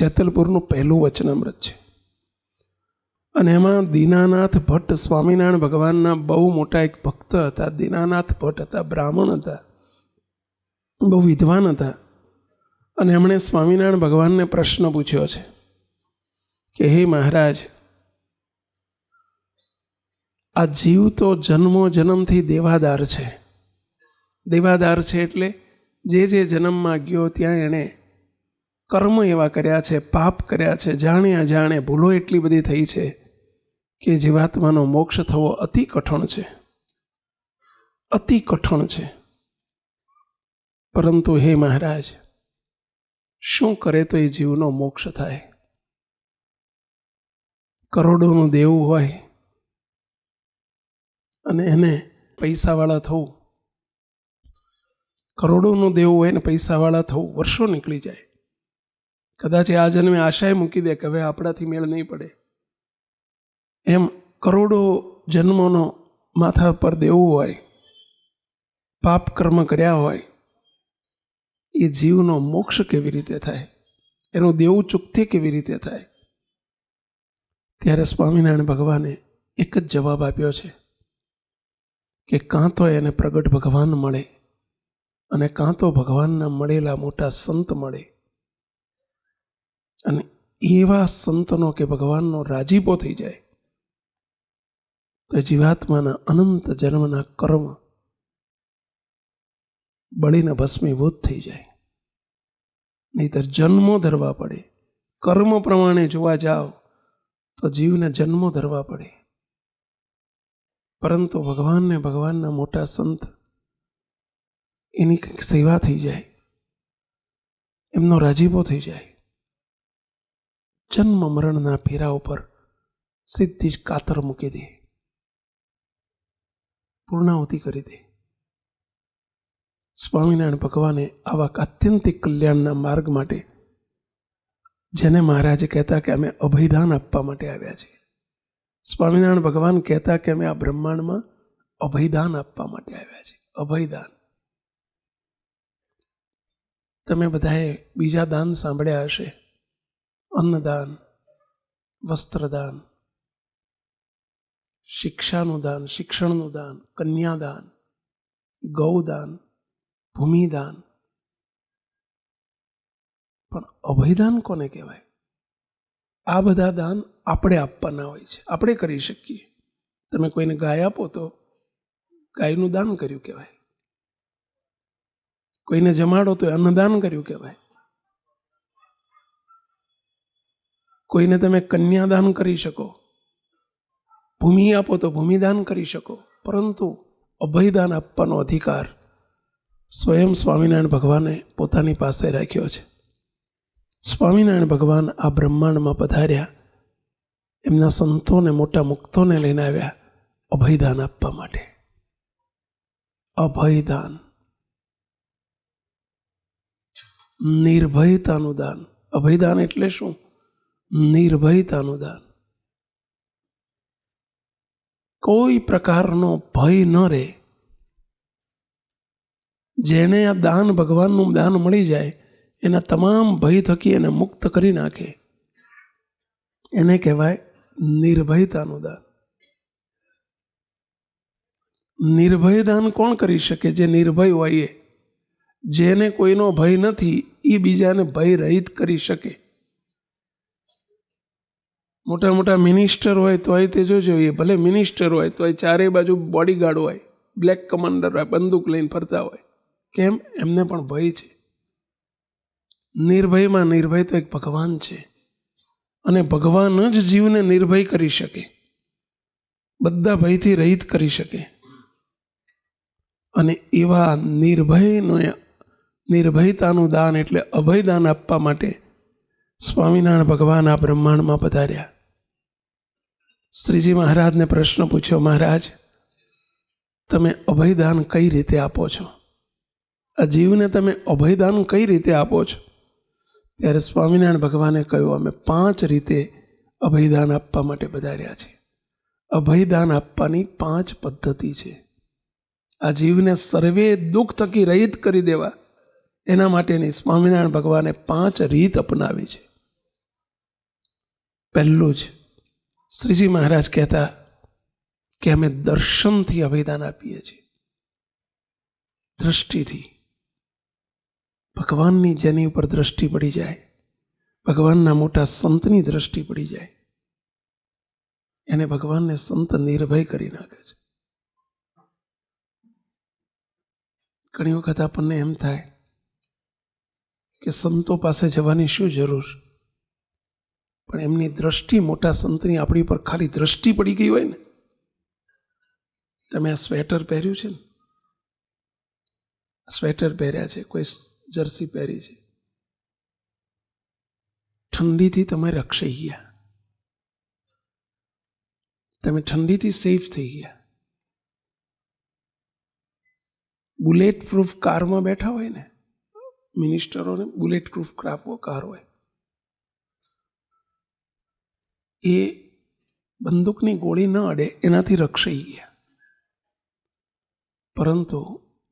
જેતલપુરનું પહેલું વચનામૃત છે. અને એમાં દીનાનાથ ભટ્ટ સ્વામિનારાયણ ભગવાનના બહુ મોટા એક ભક્ત હતા. દીનાનાથ ભટ્ટ હતા, બ્રાહ્મણ હતા, બહુ વિદ્વાન હતા. અને એમણે સ્વામિનારાયણ ભગવાનને પ્રશ્ન પૂછ્યો છે કે હે મહારાજ, આ જીવ તો જન્મો જન્મથી દેવાદાર છે. દેવાદાર છે એટલે જે જન્મમાં ગયો ત્યાં એણે કર્મ એવા કર્યા છે, પાપ કર્યા છે, જાણે અજાણે ભૂલો એટલી બધી થઈ છે કે જીવાત્માનો મોક્ષ થવો અતિ કઠણ છે, અતિ કઠણ છે. પરંતુ હે મહારાજ, શું કરે તો એ જીવનો મોક્ષ થાય? કરોડોનું દેવું હોય અને એને પૈસાવાળા થવું, કરોડોનું દેવું હોય ને પૈસાવાળા થવું, વર્ષો નીકળી જાય. કદાચ આ જન્મે આશાએ મૂકી દે કે હવે આપણાથી મેળ નહીં પડે. એમ કરોડો જન્મોનો માથા પર દેવું હોય, પાપ કર્મ કર્યા હોય, એ જીવનો મોક્ષ કેવી રીતે થાય? એનું દેવું ચૂકતે કેવી રીતે થાય? ત્યારે સ્વામિનારાયણ ભગવાને એક જ જવાબ આપ્યો છે કે કાં તો એને પ્રગટ ભગવાન મળે અને કાં તો ભગવાનના મળેલા મોટા સંત મળે. અને એવા સંતનો કે ભગવાનનો રાજીપો થઈ જાય તો જીવાત્માના અનંત જન્મના કર્મ બળીને ભસ્મીભૂત થઈ જાય. નહીંતર જન્મો ધરવા પડે. કર્મ પ્રમાણે જોવા જાઓ તો જીવને જન્મો ધરવા પડે. પરંતુ ભગવાનને, ભગવાનના મોટા સંત, એની કંઈક સેવા થઈ જાય, એમનો રાજીપો થઈ જાય, જન્મ મરણના ફેરા ઉપર સીધી જ કાતર મૂકી દે, પૂર્ણાહુતિ કરી દે. સ્વામિનારાયણ ભગવાને આવા આત્યંતિક કલ્યાણના માર્ગ માટે, જેને મહારાજે કહેતા કે અમે અભયદાન આપવા માટે આવ્યા છીએ, સ્વામિનારાયણ ભગવાન કહેતા કે અમે આ બ્રહ્માંડમાં અભયદાન આપવા માટે આવ્યા છીએ. અભયદાન. તમે બધાએ બીજા દાન સાંભળ્યા હશે. અન્નદાન, વસ્ત્રદાન, શિક્ષાનું દાન, શિક્ષણનું દાન, કન્યાદાન, ગૌદાન, ભૂમિદાન. પણ અભયદાન કોને કહેવાય? આ બધા દાન આપણે આપવાના હોય છે, આપણે કરી શકીએ. તમે કોઈને ગાય આપો તો ગાયનું દાન કર્યું કહેવાય. કોઈને જમાડો તો અન્નદાન કર્યું કહેવાય. કોઈને તમે કન્યાદાન કરી શકો, ભૂમિ આપો તો ભૂમિદાન કરી શકો. પરંતુ અભયદાન આપવાનો અધિકાર સ્વયં સ્વામિનારાયણ ભગવાને પોતાની પાસે રાખ્યો છે. સ્વામિનારાયણ ભગવાન આ બ્રહ્માંડમાં પધાર્યા, એમના સંતોને, મોટા મુક્તોને લઈને આવ્યા અભયદાન આપવા માટે. અભયદાન, નિર્ભયતાનું દાન. અભયદાન એટલે શું? નિર્ભયતાનું દાન. કોઈ પ્રકારનો ભય ન રહે. જેને આ દાન, ભગવાનનું દાન મળી જાય, એના તમામ ભય થકી એને મુક્ત કરી નાખે, એને કહેવાય નિર્ભયતાનું દાન. નિર્ભય દાન કોણ કરી શકે? જે નિર્ભય હોય. જેને કોઈનો ભય નથી એ બીજાને ભય રહિત કરી શકે. મોટા મોટા મિનિસ્ટર હોય તોય તે જોજો, એ ભલે મિનિસ્ટર હોય તોય ચારે બાજુ બોડીગાર્ડ હોય, બ્લેક કમાન્ડર હોય, બંદૂક લઈને ફરતા હોય. કેમ? એમને પણ ભય છે. નિર્ભયમાં નિર્ભય તો એક ભગવાન છે, અને ભગવાન જ જીવને નિર્ભય કરી શકે, બધા ભયથી રહિત કરી શકે. અને એવા નિર્ભયતાનું દાન એટલે અભયદાન આપવા માટે સ્વામિનારાયણ ભગવાન આ બ્રહ્માંડમાં પધાર્યા. શ્રીજી મહારાજને પ્રશ્ન પૂછ્યો, મહારાજ તમે અભયદાન કઈ રીતે આપો છો? આ જીવને તમે અભયદાન કઈ રીતે આપો છો? ત્યારે સ્વામિનારાયણ ભગવાને કહ્યું, અમે 5 રીતે અભયદાન આપવા માટે પધાર્યા છીએ. અભયદાન આપવાની 5 પદ્ધતિ છે. આ જીવને સર્વે દુઃખ થકી રહિત કરી દેવા, એના માટેની સ્વામિનારાયણ ભગવાને 5 રીત અપનાવી છે. પહેલું જ શ્રીજી મહારાજ કહેતા કે અમે દર્શનથી અભિદાન આપીએ છીએ, દ્રષ્ટિથી. ભગવાનની જેની ઉપર દ્રષ્ટિ પડી જાય, ભગવાનના મોટા સંતની દ્રષ્ટિ પડી જાય, એને ભગવાનને સંત નિર્ભય કરી નાખે છે. ઘણી વખત આપણને એમ થાય કે સંતો પાસે જવાની શું જરૂર, પણ એમની દ્રષ્ટિ, મોટા સંતની આપણી પર ખાલી દ્રષ્ટિ પડી ગઈ હોય ને. તમે આ સ્વેટર પહેર્યું છે ને, સ્વેટર પહેર્યા છે, કોઈ જર્સી પહેરી છે, ઠંડીથી તમે રક્ષાઈ ગયા, તમે ઠંડીથી સેફ થઈ ગયા. બુલેટ પ્રૂફ કારમાં બેઠા હોય ને મિનિસ્ટરોને, બુલેટ પ્રૂફ કાર હોય, એ બંદૂકની ગોળી ન અડે એનાથી રક્ષાઈ ગયા. પરંતુ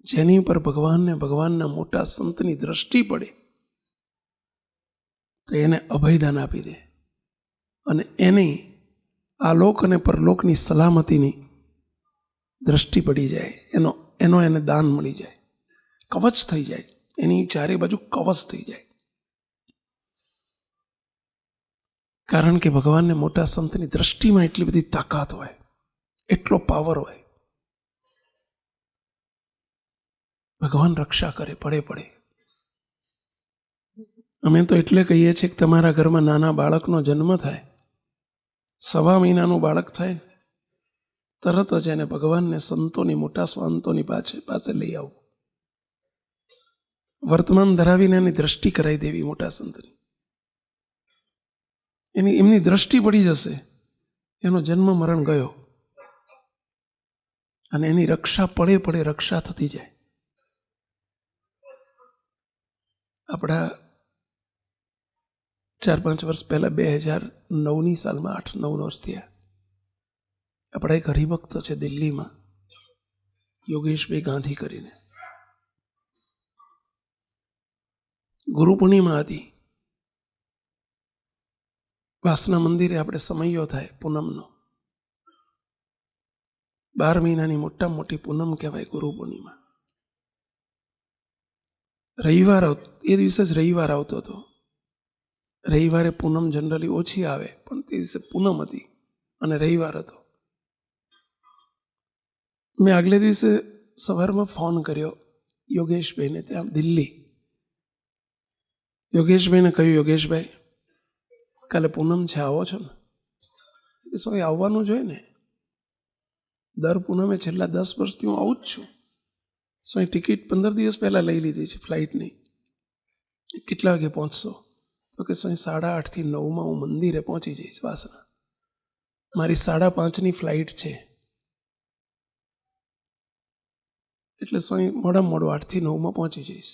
જેની ઉપર ભગવાનને, ભગવાનના મોટા સંતની દ્રષ્ટિ પડે તો એને અભયદાન આપી દે, અને એની આલોક અને પરલોકની સલામતીની દ્રષ્ટિ પડી જાય, એનો એને દાન મળી જાય, કવચ થઈ જાય, એની ચારે બાજુ કવચ થઈ જાય. કારણ કે ભગવાનને મોટા સંતની દ્રષ્ટિમાં એટલી બધી તાકાત હોય, એટલો પાવર હોય. ભગવાન રક્ષા કરે પડે. અમે તો એટલે કહીએ છીએ કે તમારા ઘરમાં નાના બાળકનો જન્મ થાય, 1.25 મહિનાનું બાળક થાય ને, તરત જ એને ભગવાનને, સંતોની, મોટા સ્વાંતોની પાસે લઈ આવો. વર્તમાન ધરાવીને એની દ્રષ્ટિ કરાવી દેવી મોટા સંતની. એમની દ્રષ્ટિ પડી જશે, એનો જન્મ મરણ ગયો, અને એની રક્ષા પડે રક્ષા થતી જાય. આપણા 4-5 વર્ષ પહેલા 2009ની સાલમાં 8-9 વર્ષ થયા, આપણા એક હરિભક્ત છે દિલ્હીમાં, યોગેશભાઈ ગાંધી કરીને. ગુરુ પૂર્ણિમા હતી, વાસના મંદિરે આપણે સમયો થાય પૂનમનો, 12 મહિનાની મોટામાં મોટી પૂનમ કહેવાય ગુરુ પૂર્ણિમા. રવિવાર, એ દિવસે જ રવિવાર આવતો હતો. રવિવારે પૂનમ જનરલી ઓછી આવે, પણ તે દિવસે પૂનમ હતી અને રવિવાર હતો. મેં આગલે દિવસે સવારમાં ફોન કર્યો યોગેશભાઈને, ત્યાં દિલ્હી. યોગેશભાઈને કહ્યું, યોગેશભાઈ કાલે પૂનમ છે, આવો છો ને? કે સ્વામી આવવાનું જોઈએ ને, દર પૂનમે છેલ્લા 10 વર્ષથી હું આવું જ છું. સ્વામી ટિકિટ 15 દિવસ પહેલાં લઈ લીધી છે ફ્લાઇટની. કેટલા વાગે પહોંચશો? તો કે સ્વામી 8:30 થી 9 હું મંદિરે પહોંચી જઈશ વાસના. મારી 5:30ની ફ્લાઇટ છે, એટલે સ્વામી મોડામાં મોડું 8 થી 9 પહોંચી જઈશ.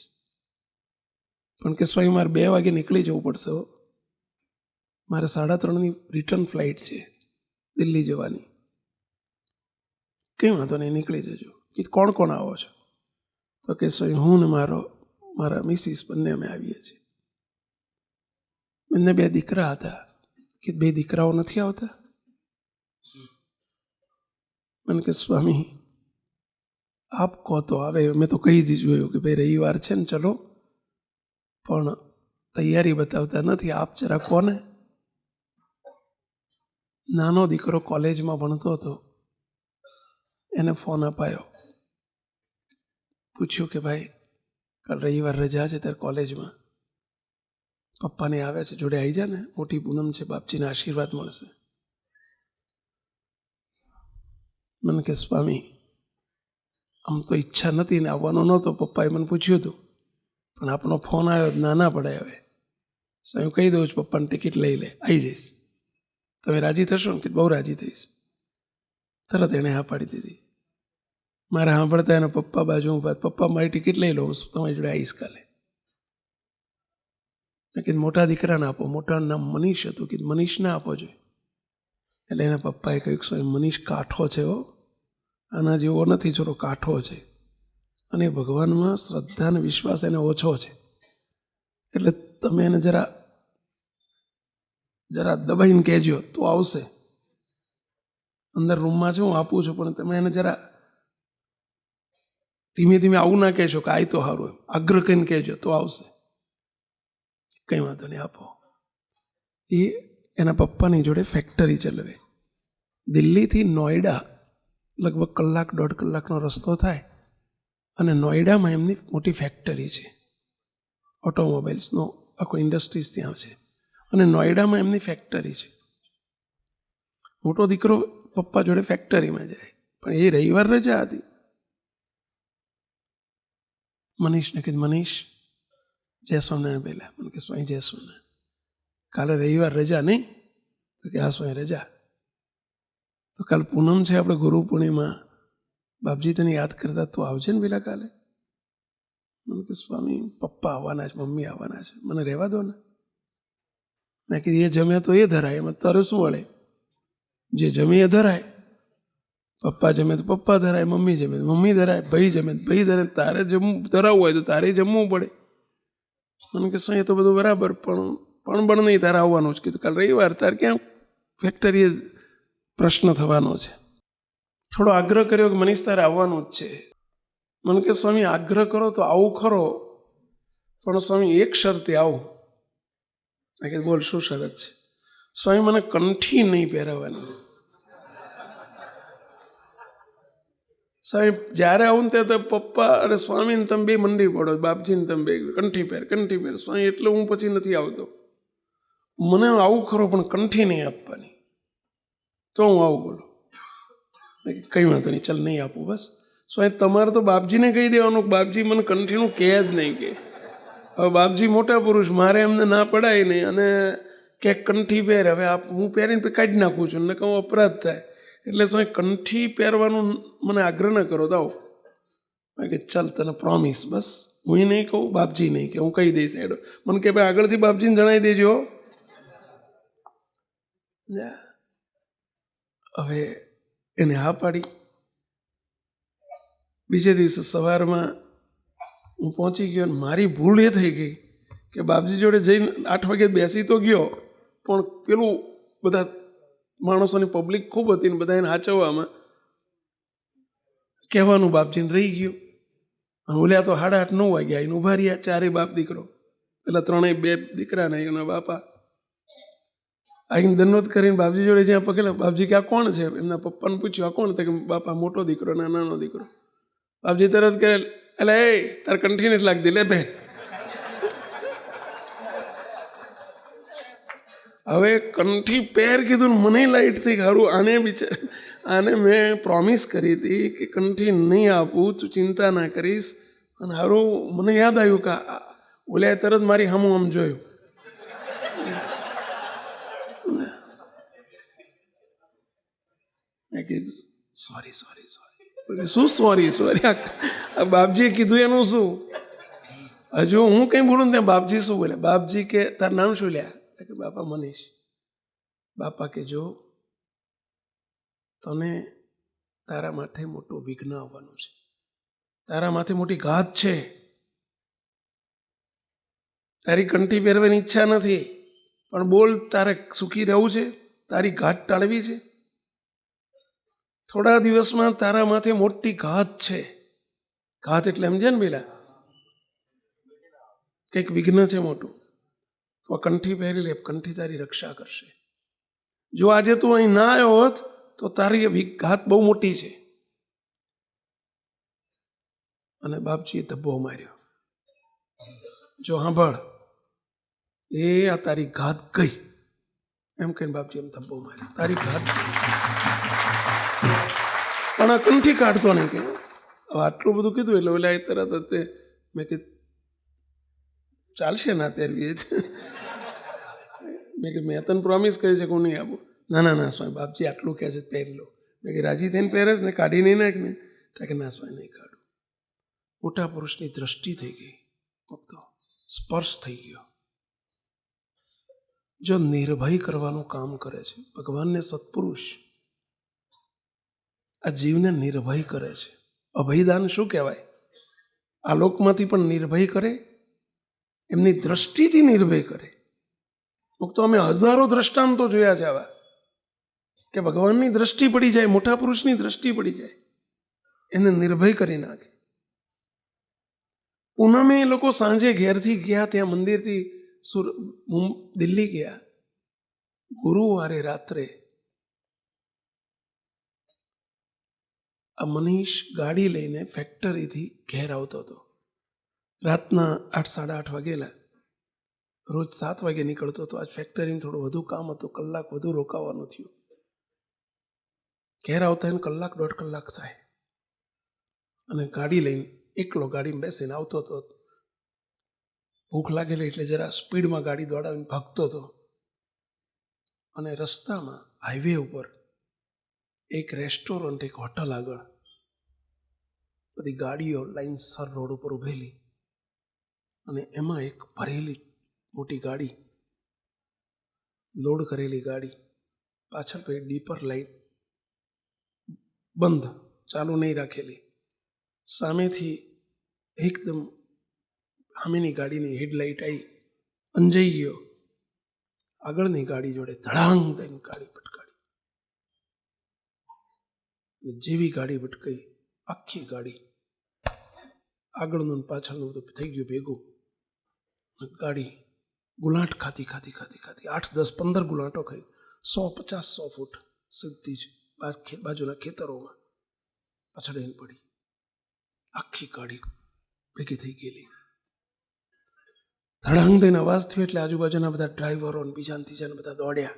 પણ કે સ્વામી મારે 2 વાગે નીકળી જવું પડશે, મારે 3:30ની રિટર્ન ફ્લાઇટ છે દિલ્હી જવાની. કંઈ વાંધો નહીં, નીકળી જજો. કે કોણ કોણ આવો છો? તો કે સ્વામી હું ને મારા મિસિસ બંને અમે આવીએ છીએ. બંને 2 દીકરા હતા. કે 2 દીકરાઓ નથી આવતા? મને કે સ્વામી આપ કહો તો આવે. મેં તો કહી દીધું કે ભાઈ રવિવાર છે ને, ચલો, પણ તૈયારી બતાવતા નથી, આપ જરા કોને. નાનો દીકરો કોલેજમાં ભણતો હતો, એને ફોન અપાયો, પૂછ્યું કે ભાઈ કાલ રવિવાર રજા છે ત્યારે કોલેજમાં પપ્પાને આવે છે, જોડે આવી જા ને, મોટી પૂનમ છે, બાપજીના આશીર્વાદ મળશે. મને કે સ્વામી આમ તો ઈચ્છા નથી ને આવવાનો નહોતો, પપ્પાએ મને પૂછ્યું હતું, પણ આપનો ફોન આવ્યો, નાના પડે હવે. સ્વામી કહી દઉં છું પપ્પાને ટિકિટ લઈ લે, આવી જઈશ. તમે રાજી થશો ને? કે બહુ રાજી થઈશ. તરત એણે હા પાડી દીધી. મારે સાંભળતા એના પપ્પા બાજુ, પપ્પા મારી ટિકિટ લઈ લો, હું તમારી જોડે આવીશ કાલે. મેં કીધું મોટા દીકરાને આપો. મોટાનું નામ મનીષ હતું. કીધું મનીષને આપો જોઈએ. એટલે એના પપ્પાએ કહ્યું સ્વામી મનીષ કાઠો છે, હો, આના જેવો નથી, થોડો કાઠો છે, અને ભગવાનમાં શ્રદ્ધા અને વિશ્વાસ એને ઓછો છે, એટલે તમે એને જરા જરા દબાઈને કહેજો તો આવશે. અંદર રૂમમાં છે, હું આપું છું, પણ તમે એને જરા ધીમે ધીમે આવું ના કહેશો કે આય તો સારું, એમ આગ્રહ કહીને કહેજો તો આવશે. કંઈ વાંધો નહીં, આપો. એ એના પપ્પાની જોડે ફેક્ટરી ચલાવે. દિલ્હીથી નોઈડા લગભગ 1-1.5 કલાકનો રસ્તો થાય, અને નોઈડામાં એમની મોટી ફેક્ટરી છે, ઓટોમોબાઈલ્સનો આખો ઇન્ડસ્ટ્રીઝ ત્યાં છે, અને નોઈડામાં એમની ફેક્ટરી છે. મોટો દીકરો પપ્પા જોડે ફેક્ટરીમાં જાય, પણ એ રવિવાર રજા હતી. મનીષને કીધું, મનીષ જય સ્વામિનારાયણ પહેલા. મને કે સ્વામી જય સ્વામિનારાયણ, કાલે રવિવાર રજા નહીં? તો કે હા સ્વામી રજા. તો કાલ પૂનમ છે, આપણે ગુરુ પૂર્ણિમા, બાપજી તને યાદ કરતા તું આવજે ને પેલા કાલે. મને કે સ્વામી પપ્પા આવવાના છે, મમ્મી આવવાના છે, મને રહેવા દો ને. મેં કીધું એ જમ્યા તો એ ધરાય, એમાં તારે શું વળે? જે જમે એ ધરાય. પપ્પા જમે તો પપ્પા ધરાય, મમ્મી જમે તો મમ્મી ધરાય, ભાઈ જમે તો ભાઈ ધરાય. તારે જમવું ધરાવવું હોય તો તારે જમવું પડે. મને કે એ તો બધું બરાબર, પણ નહીં, તારે આવવાનું જ. કીધું કાલ રવિવાર, તારે ક્યાં ફેક્ટરીએ પ્રશ્ન થવાનો છે. થોડો આગ્રહ કર્યો કે મનીષ તારે આવવાનું જ છે. મને કે સ્વામી આગ્રહ કરો તો આવું ખરો, પણ સ્વામી એક શરતે આવું. મેં કીધું બોલ શું શરત છે? સ્વામી મને કંઠી નહીં પહેરાવવાની. સાહેબ જ્યારે આવું ને ત્યારે પપ્પા અરે સ્વામીને તમે બે મંડી પડો, બાપજીને તમે બે કંઠી પહેર. સ્વામી એટલે હું પછી નથી આવતો. મને આવું ખરો પણ કંઠી નહીં આપવાની. તો હું આવું, બોલો. કઈ વાંધો નહીં, ચાલ નહીં આપું બસ. સ્વામી તમારે તો બાપજીને કહી દેવાનું, બાપજી મને કંઠીનું કહે જ નહીં. કે હવે બાપજી મોટા પુરુષ, મારે એમને ના પડાય નહીં. અને ક્યાંક કંઠી પહેર, હવે હું પહેરીને કાઢી નાખું છું, ને કહું અપરાધ થાય. એટલે સ્વામી કંઠી પહેરવાનું મને આગ્રહ ન કરો તો. કે ચાલ તને પ્રોમિસ, બસ હું નહીં કહું, બાપજી નહીં કે, હું કહી દઈશ એડો. મને કે ભાઈ આગળથી બાપજીને જણાવી દેજો. હવે એને હા પાડી. બીજે દિવસે સવારમાં હું પહોંચી ગયો, અને મારી ભૂલ એ થઈ ગઈ કે બાપજી જોડે જઈને 8 વાગે બેસી તો ગયો, પણ પેલું બધા માણસોની પબ્લિક ખૂબ હતી ને બધા એને હાચવવામાં કહેવાનું બાપજીને રહી ગયું. ઓલ્યા તો 8:30-9 વાગ્યા એને ઉભા રહ્યા, ચારે બાપ દીકરો, પેલા 2 દીકરા ને એના બાપા. આવીને દંડવત કરીને બાપજી જોડે જ્યાં પગેલા, બાપજી કે આ કોણ છે? એમના પપ્પાને પૂછ્યું આ કોણ? તો કે બાપા મોટો દીકરો ને નાનો દીકરો. બાપજી તરત કહે એટલે એ તાર કંઠી નથી લાગતી, લે બેન. હવે કંઠી પહેર કીધું, મને લાઈટ થઈ. સારું આને મેં પ્રોમિસ કરી હતી કે કંઠી નહીં આપું, તું ચિંતા ના કરીશ. અને સારું મને યાદ આવ્યું કે ઓલ્યા તરત મારી હમું આમ જોયું. મેં કીધું સોરી. શું સોરી? આ બાપજીએ કીધું એનું શું? હજુ હું કંઈ બોલું ને ત્યાં બાપજી શું બોલે? બાપજી કે તાર નામ શું લ્યા? કે બાપા મનીષ. બાપા કે જો તને તારા માથે મોટું વિઘ્ન આવવાનું છે, તારા માથે મોટી ઘાત છે. તારી કંઠી પહેરવાની ઈચ્છા નથી, પણ બોલ તારે સુખી રહેવું છે, તારી ઘાત ટાળવી છે. થોડા દિવસમાં તારા માથે મોટી ઘાત છે. ઘાત એટલે સમજે ને પેલા, કંઈક વિઘ્ન છે મોટું. તો આ કંઠી પહેરી લે, કંઠી તારી રક્ષા કરશે. જો આજે તું અહીં ના આવ્યો હોત તો તારી ઘાત બહુ મોટી છે. અને બાપજીએ ધબ્બો માર્યો. જો સાંભળ, એ આ તારી ઘાત ગઈ એમ કહીને બાપજી એમ ધબ્બો માર્યો, તારી ઘાત. પણ આ કંઠી કાઢતો નહીં. કે હવે આટલું બધું કીધું એટલે ઓલા તરત જ મેં કીધું ચાલશે ના પહેરવી. મેં કે મેં તને પ્રોમિસ કરી છે કે હું નહીં આપું. ના સ્વામી, બાપજી આટલું કહે છે પહેરી લો. મેં કે રાજી થઈને પહેરેશ ને, કાઢી નહીં નાખ ને? કે ના સ્વામી નહીં કાઢું. મોટા પુરુષની દ્રષ્ટિ થઈ ગઈ, ભક્તો સ્પર્શ થઈ ગયો. જો નિર્ભય કરવાનું કામ કરે છે ભગવાનને, સત્પુરુષ આ જીવને નિર્ભય કરે છે. અભયદાન શું કહેવાય? આ લોકમાંથી પણ નિર્ભય કરે, એમની દ્રષ્ટિથી નિર્ભય કરે. મુક્તો અમે હજારો દ્રષ્ટાંતો જોયા છે આવા, કે ભગવાનની દ્રષ્ટિ પડી જાય, મોટા પુરુષની દ્રષ્ટિ પડી જાય, એને નિર્ભય કરી નાખે. પૂનમે એ લોકો સાંજે ઘેરથી ગયા, ત્યાં મંદિરથી દિલ્હી ગયા. ગુરુવારે રાત્રે આ મનીષ ગાડી લઈને ફેક્ટરીથી ઘેર આવતો હતો. રાતના 8-8:30 વાગેલા. રોજ 7 વાગે નીકળતો હતો. આજ ફેક્ટરીમાં થોડું વધુ કામ હતું, કલાક વધુ રોકાવાનું થયું. ઘેર આવતા એને 1-1.5 કલાક થાય. અને ગાડી લઈને એકલો ગાડીમાં બેસીને આવતો હતો. ભૂખ લાગેલી એટલે જરા સ્પીડમાં ગાડી દોડાવીને ભાગતો હતો. અને રસ્તામાં હાઈવે ઉપર એક રેસ્ટોરન્ટ, એક હોટલ આગળ બધી ગાડીઓ લાઈનસર રોડ ઉપર ઊભેલી, અને એમાં એક ભરેલી મોટી ગાડી, લોડ કરેલી ગાડી, પાછળ તો ડીપર લાઈટ બંધ, ચાલુ નહીં રાખેલી. સામેથી એકદમ સામેની ગાડીની હેડલાઇટ આવી, અંજાઈ ગયો. આગળની ગાડી જોડે ધડાંગ દઈને ગાડી ભટકાડી. જેવી ગાડી ભટકાઈ, આખી ગાડી આગળનું પાછળનું બધું થઈ ગયું ભેગું. ગાડી ગુલાટ ખાતી 8-10-15 ગુલાટો ખાઈ 150-100 ફૂટ સીધી જ બાજુના ખેતરોમાં પાછળ એને પડી. આખી ગાડી ભેગી થઈ ગયેલી. ધડાંગ દઈને અવાજ થયો એટલે આજુબાજુના બધા ડ્રાઈવરો બીજા ત્રીજાને બધા દોડ્યા.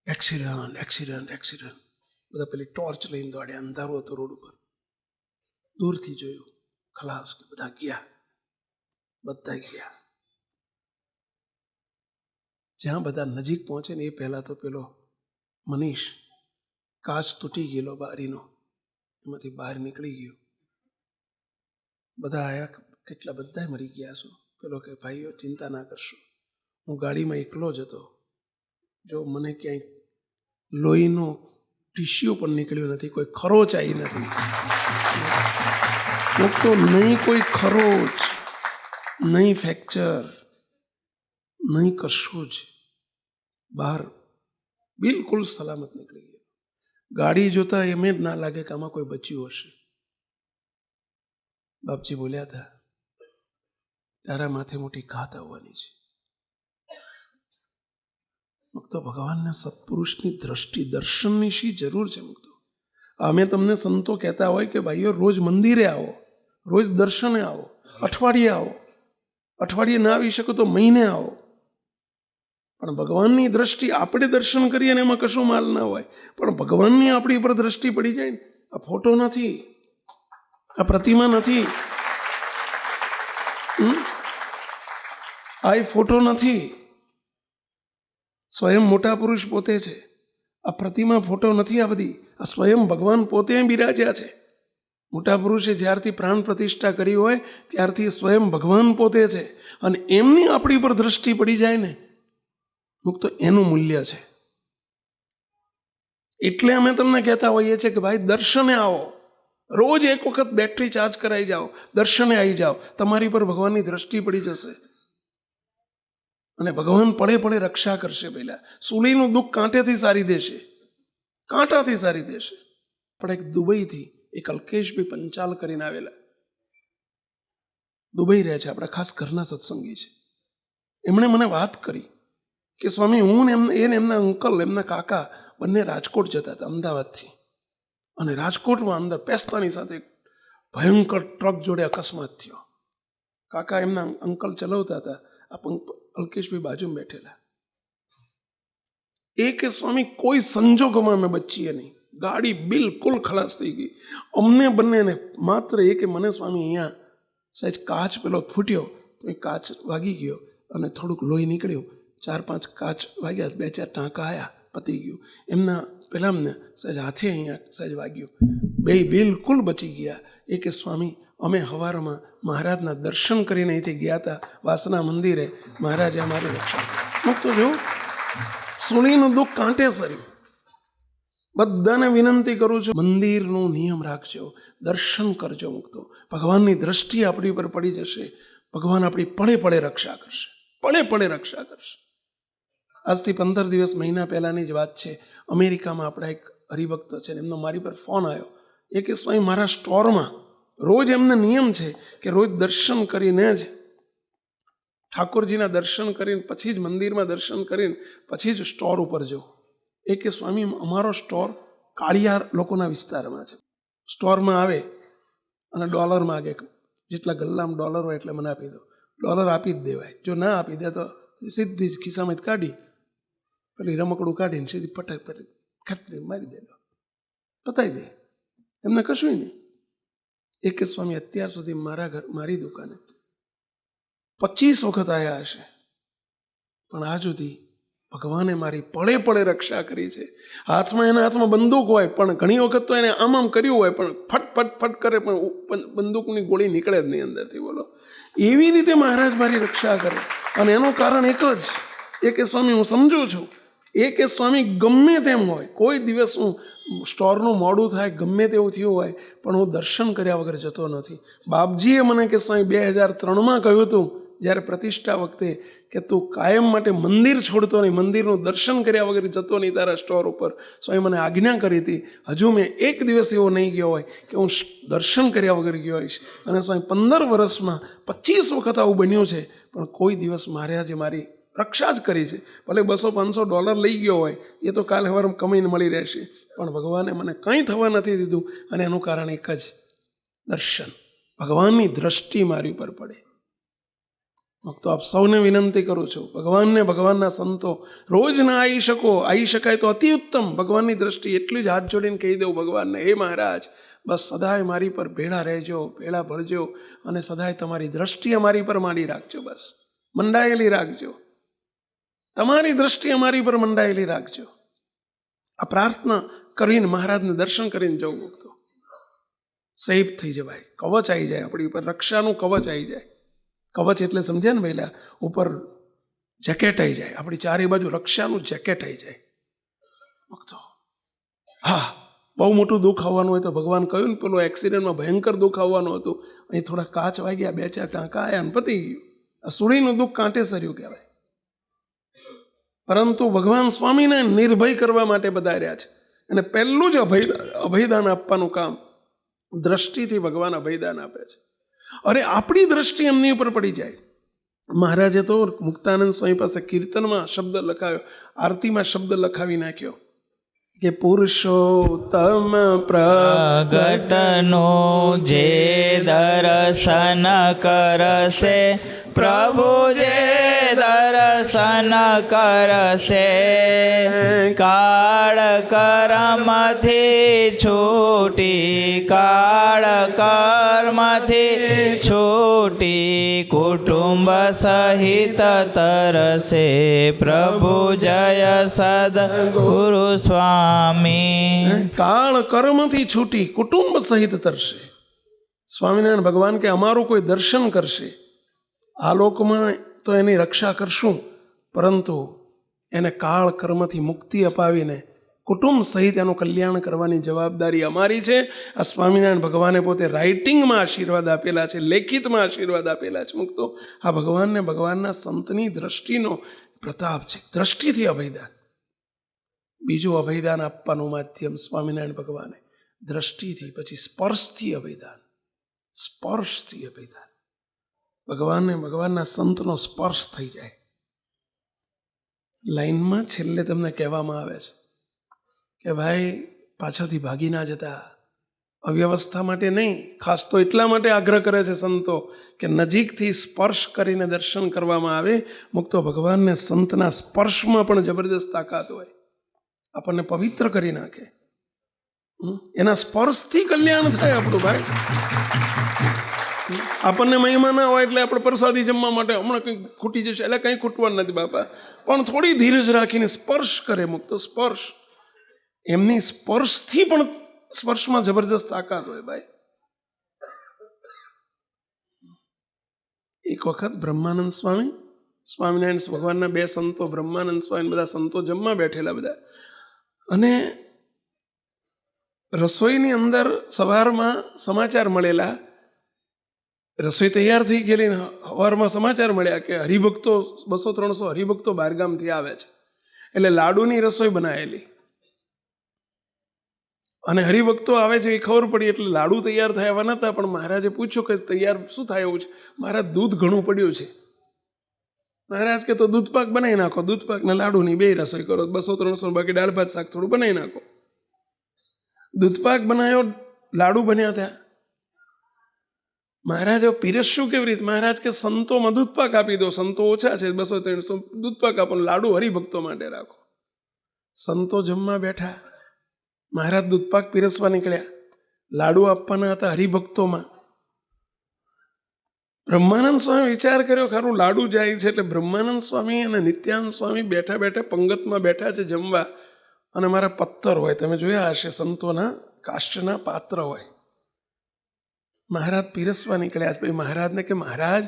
એક્સિડન્ટ. બધા પેલી ટોર્ચ લઈને દોડ્યા. અંધારું હતું રોડ ઉપર. દૂરથી જોયું, ખલાસ, બધા ગયા. જ્યાં બધા નજીક પહોંચે ને એ પહેલા તો પેલો મનીષ કાચ તૂટી ગયેલો બારીનો, એમાંથી બહાર નીકળી ગયો. બધા આયા, કેટલા બધા મરી ગયા છો. પેલો કે ભાઈઓ ચિંતા ના કરશો, હું ગાડીમાં એકલો જ હતો. જો મને ક્યાંય લોહીનું ટીશ્યુ પણ નીકળ્યું નથી, કોઈ ખરોચ આવી નથી. તો નહીં કોઈ ખરોચ, નહીં ફ્રેક્ચર, નહીં કશું જ. બહાર બિલકુલ સલામત નીકળી ગયો. ગાડી જોતા એમ જ ના લાગે કે આમાં કોઈ બચ્યું હશે. બાપજી બોલ્યા હતા, તારા માથે મોટી ઘાત આવવાની છે. મુક્તો ભગવાનના સત્પુરુષની દ્રષ્ટિ, દર્શનની શી જરૂર છે મુક્તો? અમે તમને સંતો કહેતા હોય કે ભાઈઓ રોજ મંદિરે આવો, રોજ દર્શને આવો, અઠવાડિયે આવો, અઠવાડિયે ના આવી શકો તો મહિને આવો. પણ ભગવાનની દ્રષ્ટિ, આપણે દર્શન કરીએ ને એમાં કશું માલ ના હોય, પણ ભગવાનની આપણી ઉપર દ્રષ્ટિ પડી જાય ને. આ ફોટો નથી, આ પ્રતિમા નથી, આ ફોટો નથી. સ્વયં મોટા પુરુષ પોતે છે. આ પ્રતિમા ફોટો નથી. આ બધી આ સ્વયં ભગવાન પોતે બિરાજ્યા છે. મોટા પુરુષે જ્યારથી પ્રાણ પ્રતિષ્ઠા કરી હોય ત્યારથી સ્વયં ભગવાન પોતે છે. અને એમની આપણી પર દ્રષ્ટિ પડી જાય ને મુક્તો, એનું મૂલ્ય છે. એટલે અમે તમને કહેતા હોઈએ છીએ કે ભાઈ દર્શને આવો, રોજ એક વખત બેટરી ચાર્જ કરાવી જાઓ, દર્શને આવી જાઓ, તમારી પર ભગવાનની દ્રષ્ટિ પડી જશે. અને ભગવાન પડે રક્ષા કરશે. પહેલા સૂલીનું દુઃખ કાંટેથી સારી દેશે, કાંટાથી સારી દેશે. પણ એક દુબઈથી એક અલ્કેશભાઈ પંચાલ કરીને આવેલા, દુબઈ રહે છે, આપણા ખાસ ઘરના સત્સંગી છે. એમણે મને વાત કરી કે સ્વામી, હું ને એમના અંકલ, એમના કાકા બંને રાજકોટ જતા હતા અમદાવાદથી. અને રાજકોટમાં અંદર પેસ્તાની સાથે ભયંકર ટ્રક જોડે અકસ્માત થયો. કાકા એમના અંકલ ચલાવતા હતા, આ અલ્કેશભાઈ બાજુમાં બેઠેલા. એ કે સ્વામી કોઈ સંજોગોમાં અમે બચીએ નહીં, ગાડી બિલકુલ ખલાસ થઈ ગઈ. અમને બંનેને માત્ર એ કે મને સ્વામી અહીંયા સહેજ કાચ પેલો ફૂટ્યો તો એ કાચ વાગી ગયો અને થોડુંક લોહી નીકળ્યું. 4-5 કાચ વાગ્યા, 2-4 ટાંકા આવ્યા, પતી ગયું. એમના પેલા અમને સહેજ હાથે અહીંયા સહેજ વાગ્યું, બે બિલકુલ બચી ગયા. એ કે સ્વામી અમે સવારમાં મહારાજના દર્શન કરીને અહીંથી ગયા હતા વાસના મંદિરે, મહારાજે અમારી રક્ષા કરી. તો જો સુણીનું દુઃખ કાંટે સર્યું. બધાને વિનંતી કરું છું, મંદિરનો નિયમ રાખજો, દર્શન કરજો મુક્તો. ભગવાનની દ્રષ્ટિ આપણી પર પડી જશે, ભગવાન આપણી પડે રક્ષા કરશે. પળે પળે રક્ષા કરશે. આજથી 15 દિવસ મહિના પહેલાંની જ વાત છે. અમેરિકામાં આપણા એક હરિભક્ત છે, એમનો મારી પર ફોન આવ્યો. એ કે સ્વામી, મારા સ્ટોરમાં રોજ એમને નિયમ છે કે રોજ દર્શન કરીને જ, ઠાકોરજીના દર્શન કરીને પછી જ મંદિરમાં દર્શન કરીને પછી જ સ્ટોર ઉપર જવું. એ કે સ્વામી, અમારો સ્ટોર કાળિયાર લોકોના વિસ્તારમાં છે. સ્ટોરમાં આવે અને ડોલર માગે, જેટલા ગલ્લામાં ડોલર હોય એટલે મને આપી દો. ડોલર આપી જ દેવાય. જો ના આપી દે તો સીધી જ ખિસ્સામાં જ કાઢી પેલી રમકડું કાઢીને સીધી પટક પટક ખાટી મારી દે, પતાવી દે, એમને કશું નહીં. એ કે સ્વામી, અત્યાર સુધી મારી દુકાને 25 વખત આવ્યા હશે, પણ આજ સુધી ભગવાને મારી પળે પળે રક્ષા કરી છે. એના હાથમાં બંદૂક હોય, પણ ઘણી વખત તો એને આમ કર્યું હોય, પણ ફટ ફટ ફટ કરે, પણ બંદૂકની ગોળી નીકળે જ નહીં અંદરથી. બોલો, એવી રીતે મહારાજ મારી રક્ષા કરે. અને એનું કારણ એક જ, એ કે સ્વામી, હું સમજું છું. એ કે સ્વામી, ગમે તેમ હોય, કોઈ દિવસ હું સ્ટોરનું મોડું થાય, ગમે તેવું થયું હોય, પણ હું દર્શન કર્યા વગર જતો નથી. બાપજીએ મને કે સ્વામી 2003માં કહ્યું હતું, જ્યારે પ્રતિષ્ઠા વખતે, કે તું કાયમ માટે મંદિર છોડતો નહીં, મંદિરનું દર્શન કર્યા વગર જતો નહીં તારા સ્ટોર ઉપર. સ્વામી મને આજ્ઞા કરી હતી. હજુ મેં એક દિવસ એવો નહીં ગયો હોય કે હું દર્શન કર્યા વગર ગયો હોઈશ. અને સ્વામી 15 વર્ષમાં 25 વખત આવું બન્યું છે, પણ કોઈ દિવસ મહારાજે મારી રક્ષા જ કરી છે. ભલે $200-500 લઈ ગયો હોય, એ તો કાલે સવારે કમાઈને મળી રહેશે, પણ ભગવાને મને કંઈ થવા નથી દીધું. અને એનું કારણ એક જ, દર્શન. ભગવાનની દ્રષ્ટિ મારી ઉપર પડે. તો આપ સૌને વિનંતી કરું છું, ભગવાનને, ભગવાનના સંતો રોજ ના આવી શકાય તો અતિ ઉત્તમ. ભગવાનની દ્રષ્ટિ એટલી જ હાથ જોડીને કહી દઉં ભગવાનને, હે મહારાજ, બસ સદાય મારી પર ભેળા રહેજો, ભેળા ભરજો, અને સદાય તમારી દ્રષ્ટિ અમારી પર માંડી રાખજો. બસ મંડાયેલી રાખજો, તમારી દ્રષ્ટિ અમારી પર મંડાયેલી રાખજો. આ પ્રાર્થના કરીને મહારાજને દર્શન કરીને જવું, તો સેફ થઈ જવાય. કવચ આવી જાય આપણી ઉપર, રક્ષાનું કવચ આવી જાય. કવચ એટલે સમજ્યા ને પહેલા, ઉપર જેકેટ આવી જાય, આપણી ચારે બાજુ રક્ષાનું જેકેટ આવી જાય. હા, બહુ મોટું દુઃખ આવવાનું હોય તો ભગવાન કહ્યું ને, પેલું એક્સિડન્ટમાં ભયંકર દુઃખ આવવાનું હતું, અહીં થોડા કાચ વાગ્યા, 2-4 ટાંકા આવ્યા ને પતી ગયું. આ સુડીનું દુઃખ કાંટે સર્યું કહેવાય. પરંતુ ભગવાન સ્વામીને નિર્ભય કરવા માટે બધાર્યા છે. અને પહેલું જ અભયદાન આપવાનું કામ, દ્રષ્ટિથી ભગવાન અભયદાન આપે છે. અરે આપણી દ્રષ્ટિ એમની ઉપર પડી જાય. મહારાજે તો મુક્તાનંદ સ્વામી પાસે કીર્તનમાં શબ્દ લખાયો, આરતીમાં શબ્દ લખાવી નાખ્યો કે પુરુષોત્તમ પ્રગટનો જે દર્શન કરશે, પ્રભુ જે દર્શન કરશે, કાળ કર્મથી છૂટી, કાળ કર્મથી છૂટી, કુટુંબ સહિત તરસે, પ્રભુ જય સદગુરુ સ્વામી. કાળ કર્મથી છૂટી કુટુંબ સહિત તરશે. સ્વામિનારાયણ ભગવાન કે અમારું કોઈ દર્શન કરશે, આ લોકમાં તો એની રક્ષા કરશું, પરંતુ એને કાળ કર્મથી મુક્તિ અપાવીને કુટુંબ સહિત એનું કલ્યાણ કરવાની જવાબદારી અમારી છે. આ સ્વામિનારાયણ ભગવાને પોતે રાઇટિંગમાં આશીર્વાદ આપેલા છે, લેખિતમાં આશીર્વાદ આપેલા છે. મુક્તો આ ભગવાનને, ભગવાનના સંતની દ્રષ્ટિનો પ્રતાપ છે. દ્રષ્ટિથી અભયદાન. બીજું અભયદાન આપવાનું માધ્યમ સ્વામિનારાયણ ભગવાને દ્રષ્ટિથી, પછી સ્પર્શથી અભયદાન. સ્પર્શથી અભયદાન. ભગવાનને, ભગવાનના સંતનો સ્પર્શ થઈ જાય. લાઈનમાં છેલ્લે તમને કહેવામાં આવે છે કે ભાઈ પાછળથી ભાગી ના જતા. અવ્યવસ્થા માટે નહીં, ખાસ તો એટલા માટે આગ્રહ કરે છે સંતો કે નજીકથી સ્પર્શ કરીને દર્શન કરવામાં આવે. મુક્તો ભગવાનને સંતના સ્પર્શમાં પણ જબરદસ્ત તાકાત હોય, આપણને પવિત્ર કરી નાખે. એના સ્પર્શથી કલ્યાણ થાય આપણું. ભાઈ આપણને મહિમા ના હોય એટલે આપણે પ્રસાદી જમવા માટે હમણાં કંઈક ખૂટી જશે, એટલે કંઈ ખૂટવાનું નથી બાપા, પણ થોડી ધીરજ રાખીને સ્પર્શ કરે. મુક્તો સ્પર્શ, એમની સ્પર્શથી પણ સ્પર્શમાં જબરજસ્ત તાકાત હોય. ભાઈ એક વખત બ્રહ્માનંદ સ્વામી, સ્વામિનારાયણ ભગવાનના 2 સંતો, બ્રહ્માનંદ સ્વામી, બધા સંતો જમવા બેઠેલા બધા, અને રસોઈની અંદર સવારમાં સમાચાર મળેલા રસોઈ તૈયાર થઈ ગયેલી ને સવારમાં સમાચાર મળ્યા કે હરિભક્તો 200-300 હરિભક્તો બહારગામથી આવે છે, એટલે લાડુની રસોઈ બનાવેલી. અને હરિભક્તો આવે છે એ ખબર પડી એટલે લાડુ તૈયાર થયા નહોતા, પણ મહારાજે પૂછ્યું કે તૈયાર શું થાય એવું છે? મહારાજ, દૂધ ઘણું પડ્યું છે. મહારાજ કે તો દૂધપાક બનાવી નાખો, દૂધપાકના લાડુની 2 રસોઈ કરો, 200-300 બાકી દાળ ભાત શાક થોડું બનાવી નાખો. દૂધપાક બનાવ્યો, લાડુ બન્યા ત્યાં. મહારાજ પીરસશું કેવી રીતે? મહારાજ કે સંતોમાં દૂધપાક આપી દો, સંતો ઓછા છે, 200-300 દૂધપાક આપો, લાડુ હરિભક્તો માટે રાખો. સંતો જમવા બેઠા, મહારાજ દૂધપાક પીરસવા નીકળ્યા, લાડુ આપવાના હતા હરિભક્તોમાં. બ્રહ્માનંદ સ્વામી વિચાર કર્યો, ખરું લાડુ જાય છે, એટલે બ્રહ્માનંદ સ્વામી અને નિત્યાનંદ સ્વામી બેઠા બેઠા પંગતમાં બેઠા છે જમવા. અને મારા પત્તર હોય, તમે જોયા હશે, સંતોના કાષ્ટના પાત્ર હોય. મહારાજ પીરસવા નીકળ્યા. પછી મહારાજને કે મહારાજ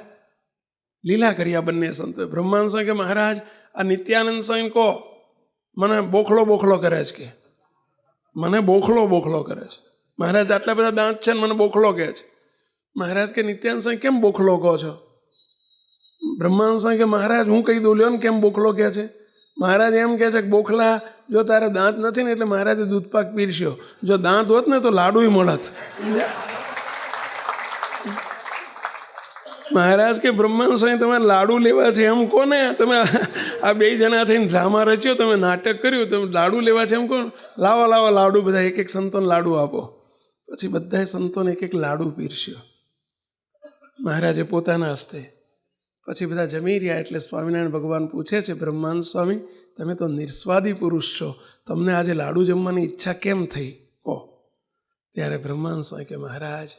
લીલા કર્યા બંને સંતોએ. બ્રહ્માનંદ સ્વામી કે મહારાજ આ નિત્યાનંદ સ્વામી કહો મને બોખલો કરે છે, કે મને બોખલો કરે છે. મહારાજ આટલા બધા દાંત છે ને મને બોખલો કહે છે. મહારાજ કે નિત્યાનંદ સ્વામી કેમ બોખલો કહો છો? બ્રહ્માનંદ સ્વામી કે મહારાજ હું કહી દઉં લ્યો ને કેમ બોખલો કહે છે. મહારાજ એમ કહે છે કે બોખલા, જો તારે દાંત નથી ને એટલે મહારાજે દૂધપાક પીરસ્યો, જો દાંત હોત ને તો લાડુય મળત. મહારાજ કે બ્રહ્માનંદ સ્વામી તમારે લાડુ લેવા છે એમ કોને? તમે આ 2 જણા થઈને ડ્રામા રચ્યો, તમે નાટક કર્યું, તમે લાડુ લેવા છે એમ કોણ? લાવો લાડુ, બધા એક સંતોને લાડુ આપો. પછી બધાએ સંતોને એક લાડુ પીરસ્યો મહારાજે પોતાના હસ્તે. પછી બધા જમી રહ્યા એટલે સ્વામિનારાયણ ભગવાન પૂછે છે, બ્રહ્માનંદ સ્વામી તમે તો નિર્સ્વાદી પુરુષ છો, તમને આજે લાડુ જમવાની ઈચ્છા કેમ થઈ કહો? ત્યારે બ્રહ્માનંદ સ્વામી કે મહારાજ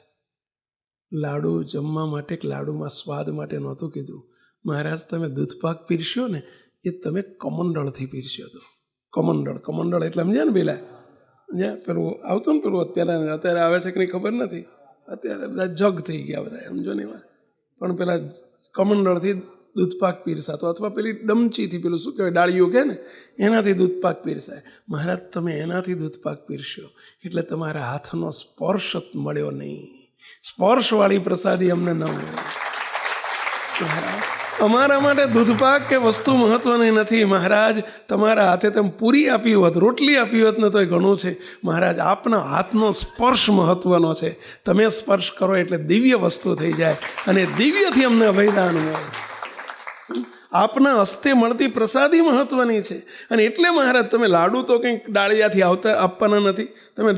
લાડુ જમવા માટે, લાડુમાં સ્વાદ માટે નહોતું કીધું. મહારાજ તમે દૂધપાક પીરસ્યો ને એ તમે કમંડળથી પીરસ્યો હતો. કમંડળ એટલે સમજ્યા ને પેલા? પેલું આવતું ને પેલું અત્યારે આવે છે કે નહીં ખબર નથી, અત્યારે બધા જગ થઈ ગયા બધા, સમજો ને એમાં. પણ પેલા કમંડળથી દૂધપાક પીરસાતો, અથવા પેલી ડમચીથી, પેલું શું કહેવાય ડાળીઓ કે ને, એનાથી દૂધપાક પીરસાય. મહારાજ તમે એનાથી દૂધપાક પીરસ્યો એટલે તમારા હાથનો સ્પર્શ મળ્યો નહીં. સ્પર્શવાળી પ્રસાદી અમને ન મળે. અમારા માટે દૂધપાક કે વસ્તુ મહત્વની નથી. મહારાજ તમારા હાથે તમે પૂરી આપી હોત, રોટલી આપી હોત ને તોય ઘણું છે. મહારાજ આપના હાથનો સ્પર્શ મહત્વનો છે. તમે સ્પર્શ કરો એટલે દિવ્ય વસ્તુ થઈ જાય અને દિવ્યથી અમને અભયદાન મળે. આપના હસ્તે મળતી પ્રસાદી મહત્વની છે. અને એટલે મહારાજ તમે લાડુ તો કંઈક ડાળિયાથી આપવાના નથી, તમે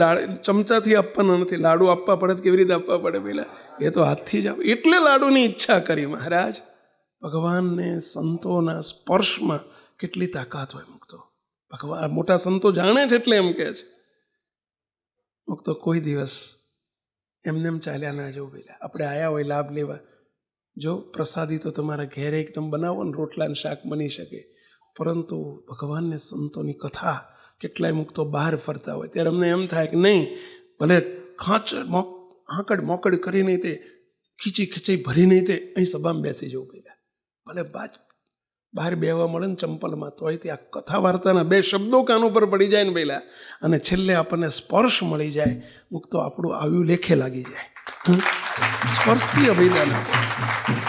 ચમચાથી આપવાના નથી. લાડુ આપવા પડે કેવી રીતે આપવા પડે પહેલાં? એ તો હાથથી જ આપે. એટલે લાડુની ઈચ્છા કરી મહારાજ. ભગવાનને સંતોના સ્પર્શમાં કેટલી તાકાત હોય મુક્તો. ભગવાન મોટા સંતો જાણે છે એટલે એમ કહે છે. મુક્તો કોઈ દિવસ એમને એમ ચાલ્યા ના જવું. પહેલાં આપણે આવ્યા હોય લાભ લેવા, જો પ્રસાદી તો તમારા ઘેરે એકદમ બનાવો ને રોટલા ને શાક બની શકે, પરંતુ ભગવાનને સંતોની કથા કેટલાય મુક્તો બહાર ફરતા હોય ત્યારે અમને એમ થાય કે નહીં, ભલે આંકડ મોકડ કરી નહીં, તે ખીચી ભરી નહીં, તે અહીં સભામાં બેસી જવું પહેલાં. ભલે બહાર બેવા મળે ને ચંપલમાં, તોય તે આ કથા વાર્તાના 2 શબ્દો કાન ઉપર પડી જાય ને પહેલાં, અને છેલ્લે આપણને સ્પર્શ મળી જાય, મુક્તો આપણું આવ્યું લેખે લાગી જાય. સ્પર્શથી અભિદાન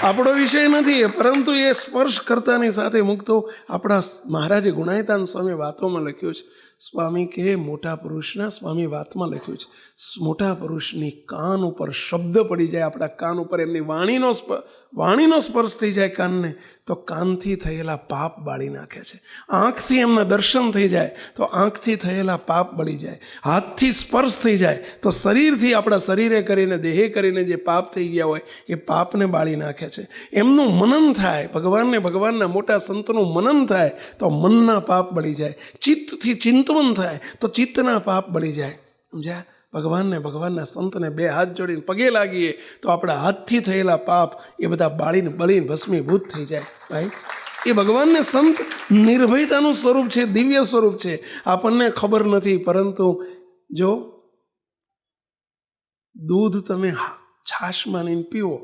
આપણો વિષય નથી, પરંતુ એ સ્પર્શ કરતાની સાથે મુક્તો આપણા મહારાજે ગુણાયતાન સ્વામી વાતોમાં લખ્યું છે. સ્વામી કે મોટા પુરુષના સ્વામી વાતમાં લખ્યું છે, મોટા પુરુષની કાન ઉપર શબ્દ પડી જાય, આપણા કાન ઉપર એમની વાણીનો સ્પર્શ થઈ જાય કાનને, તો કાનથી થયેલા પાપ બાળી નાખે છે. આંખથી એમના દર્શન થઈ જાય તો આંખથી થયેલા પાપ બળી જાય. હાથથી સ્પર્શ થઈ જાય તો શરીરથી, આપણા શરીરે કરીને, દેહે કરીને જે પાપ થઈ ગયા હોય એ પાપને બાળી નાખે છે. એમનું મનન થાય, ભગવાનના મોટા સંતનું મનન થાય તો મનના પાપ બળી જાય. ચિત્તથી ચિંતવન થાય તો ચિત્તના પાપ બળી જાય. સમજ્યા? ભગવાનના સંતને 2 હાથ જોડીને પગે લાગીએ તો આપણા હાથથી થયેલા પાપ એ બધા બળીને ભસ્મીભૂત થઈ જાય. ભાઈ, એ ભગવાનને સંત નિર્ભયતાનું સ્વરૂપ છે, દિવ્ય સ્વરૂપ છે. આપણને ખબર નથી, પરંતુ જો દૂધ તમે છાશ માનીને પીવો,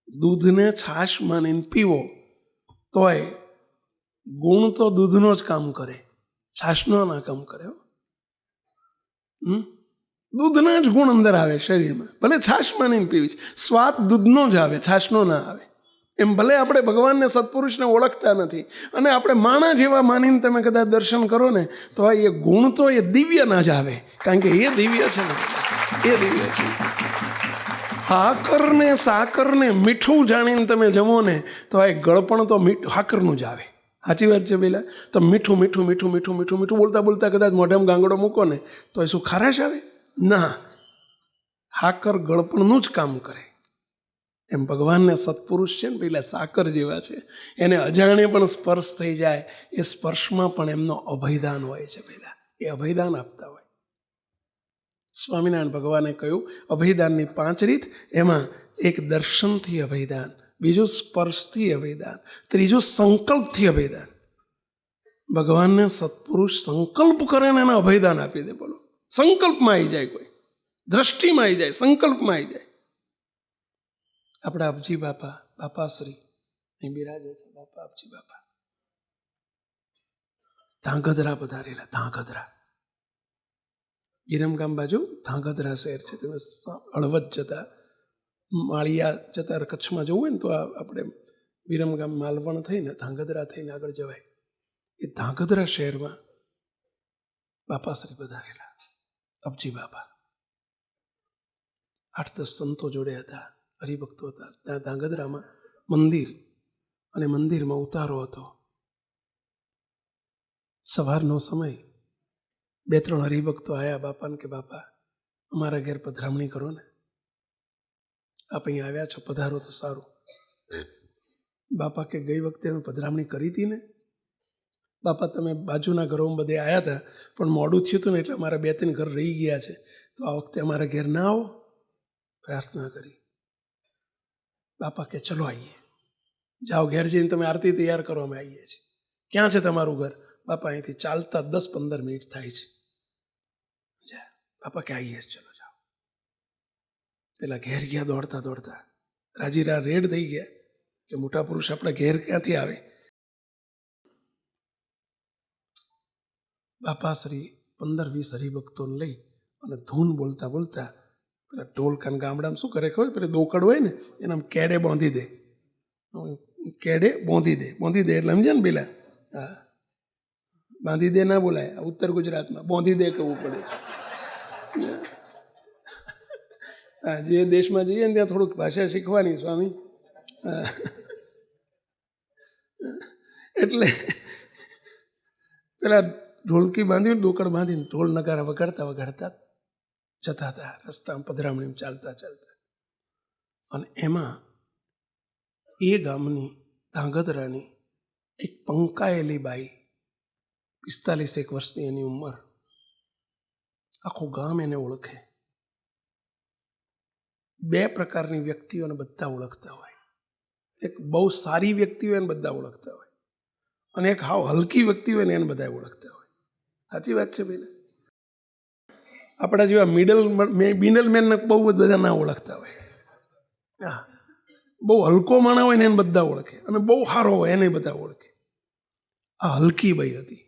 દૂધને છાશ માનીને પીવો, તોય ગુણ તો દૂધનો જ કામ કરે, છાશનો ના કામ કરે. દૂધના જ ગુણ અંદર આવે શરીરમાં. ભલે છાશ માનીને પીવી છે, સ્વાદ દૂધનો જ આવે, છાશનો ના આવે. એમ ભલે આપણે ભગવાનને સત્પુરુષને ઓળખતા નથી અને આપણે માણા જેવા માનીને તમે કદાચ દર્શન કરો ને, તો એ ગુણ તો એ દિવ્યના જ આવે, કારણ કે એ દિવ્ય છે ને, એ દિવ્ય છે. હાકરને સાકરને મીઠું જાણીને તમે જમો ને, તો આ ગળપણ તો હાકરનું જ આવે. સાચી વાત છે પેલા? તો મીઠું મીઠું મીઠું મીઠું મીઠું મીઠું બોલતા બોલતા કદાચ મોઢામાં ગાંગડો મૂકો ને, તો એ શું ખારાશ આવે? ના, હાકર ગળપણનું જ કામ કરે. એમ ભગવાનને સત્પુરુષ છે ને પેલા સાકર જેવા છે, એને અજાણે પણ સ્પર્શ થઈ જાય, એ સ્પર્શમાં પણ એમનો અભયદાન હોય છે. પેલા એ અભયદાન આપતા હોય. સ્વામિનારાયણ ભગવાને કહ્યું અભયદાનની 5 રીત, એમાં એક દર્શનથી અભયદાન, બીજું સ્પર્શથી અભયદાન, ત્રીજું સંકલ્પથી અભયદાન. ભગવાનને સત્પુરુષ સંકલ્પ કરે ને એને અભયદાન આપી દે. બોલો, સંકલ્પમાં આવી જાય, કોઈ દ્રષ્ટિમાં આવી જાય, સંકલ્પમાં આવી જાય. આપણા અબજી બાપા, બાપાશ્રી અહીં બિરાજે છે, બાપા અબજી બાપા ધાંગધ્રા પધારેલા. ધાંગધ્રા વિરમગામ બાજુ ધાંગધ્રા શહેર છે. તમે હળવદ જતા, માળિયા જતા કચ્છમાં જવું હોય ને, તો આપણે વિરમગામ માલવણ થઈને ધાંગધ્રા થઈને આગળ જવાય. એ ધાંગધ્રા શહેરમાં બાપાશ્રી પધારેલા, અબજી બાપા. 8-10 સંતો જોડે હતા, હરિભક્તો હતા. ત્યાં ધાંગધ્રામાં મંદિર, અને મંદિરમાં ઉતારો હતો. સવારનો સમય, 2-3 હરિભક્તો આવ્યા બાપાને કે બાપા અમારા ઘેર પધરામણી કરો ને, આપ અહીં આવ્યા છો, પધારો તો સારું. બાપા કે ગઈ વખતે અમે પધરામણી કરી હતી ને. બાપા તમે બાજુના ઘરોમાં બધે આવ્યા હતા, પણ મોડું થયું હતું ને, એટલે અમારા 2-3 ઘર રહી ગયા છે, તો આ વખતે અમારા ઘેર ના આવો. પ્રાર્થના કરી. બાપા કે ચલો આવીએ, જાઓ ઘેર જઈને તમે આરતી તૈયાર કરો, અમે આવીએ છીએ. ક્યાં છે તમારું ઘર? બાપા અહીંથી ચાલતા 10-15 મિનિટ થાય છે. બાપા કે આવીએ, ચલો જાઓ. પેલા ઘેર ગયા દોડતા દોડતા, રાજીરા રેડ થઈ ગયા કે મોટા પુરુષ આપણા ઘેર ક્યાંથી આવે. બાપાશ્રી 15-20 હરિભક્તોને લઈ અને ધૂન બોલતા બોલતા પેલા ઢોલકાન ગામડામાં શું કરે ખબર? પેલા દોકડ હોય ને એના કેડે બાંધી દે, કેડે બાંધી દે એટલે સમજે ને પેલા. હા, બાંધી દે ના બોલાય, ઉત્તર ગુજરાતમાં બાંધી દે કહેવું પડે. હા, જે દેશમાં જઈએ ને ત્યાં થોડુંક ભાષા શીખવાની સ્વામી. એટલે પેલા ઢોલકી બાંધીને, દોકડ બાંધીને ઢોલ નગારા વગાડતા વગાડતા જતા હતા રસ્તામાં, પધરામણીમાં ચાલતા ચાલતા. અને એમાં એ ગામની ધાંગધ્રાની એક પંકાયેલી બાઈ, 45 વર્ષની એની ઉંમર, આખું ગામ એને ઓળખે. 2 પ્રકારની વ્યક્તિઓને બધા ઓળખતા હોય. એક બહુ સારી વ્યક્તિ હોય ને બધા ઓળખતા હોય, અને એક હાવ હલકી વ્યક્તિ હોય ને એને બધા ઓળખતા હોય. સાચી વાત છે ભાઈ? આપણા જેવા મિડલમેનને બહુ બધા ના ઓળખતા હોય. હા, બહુ હલકો માણા હોય ને એને બધા ઓળખે, અને બહુ સારો હોય એને બધા ઓળખે. આ હલકી બાઈ હતી,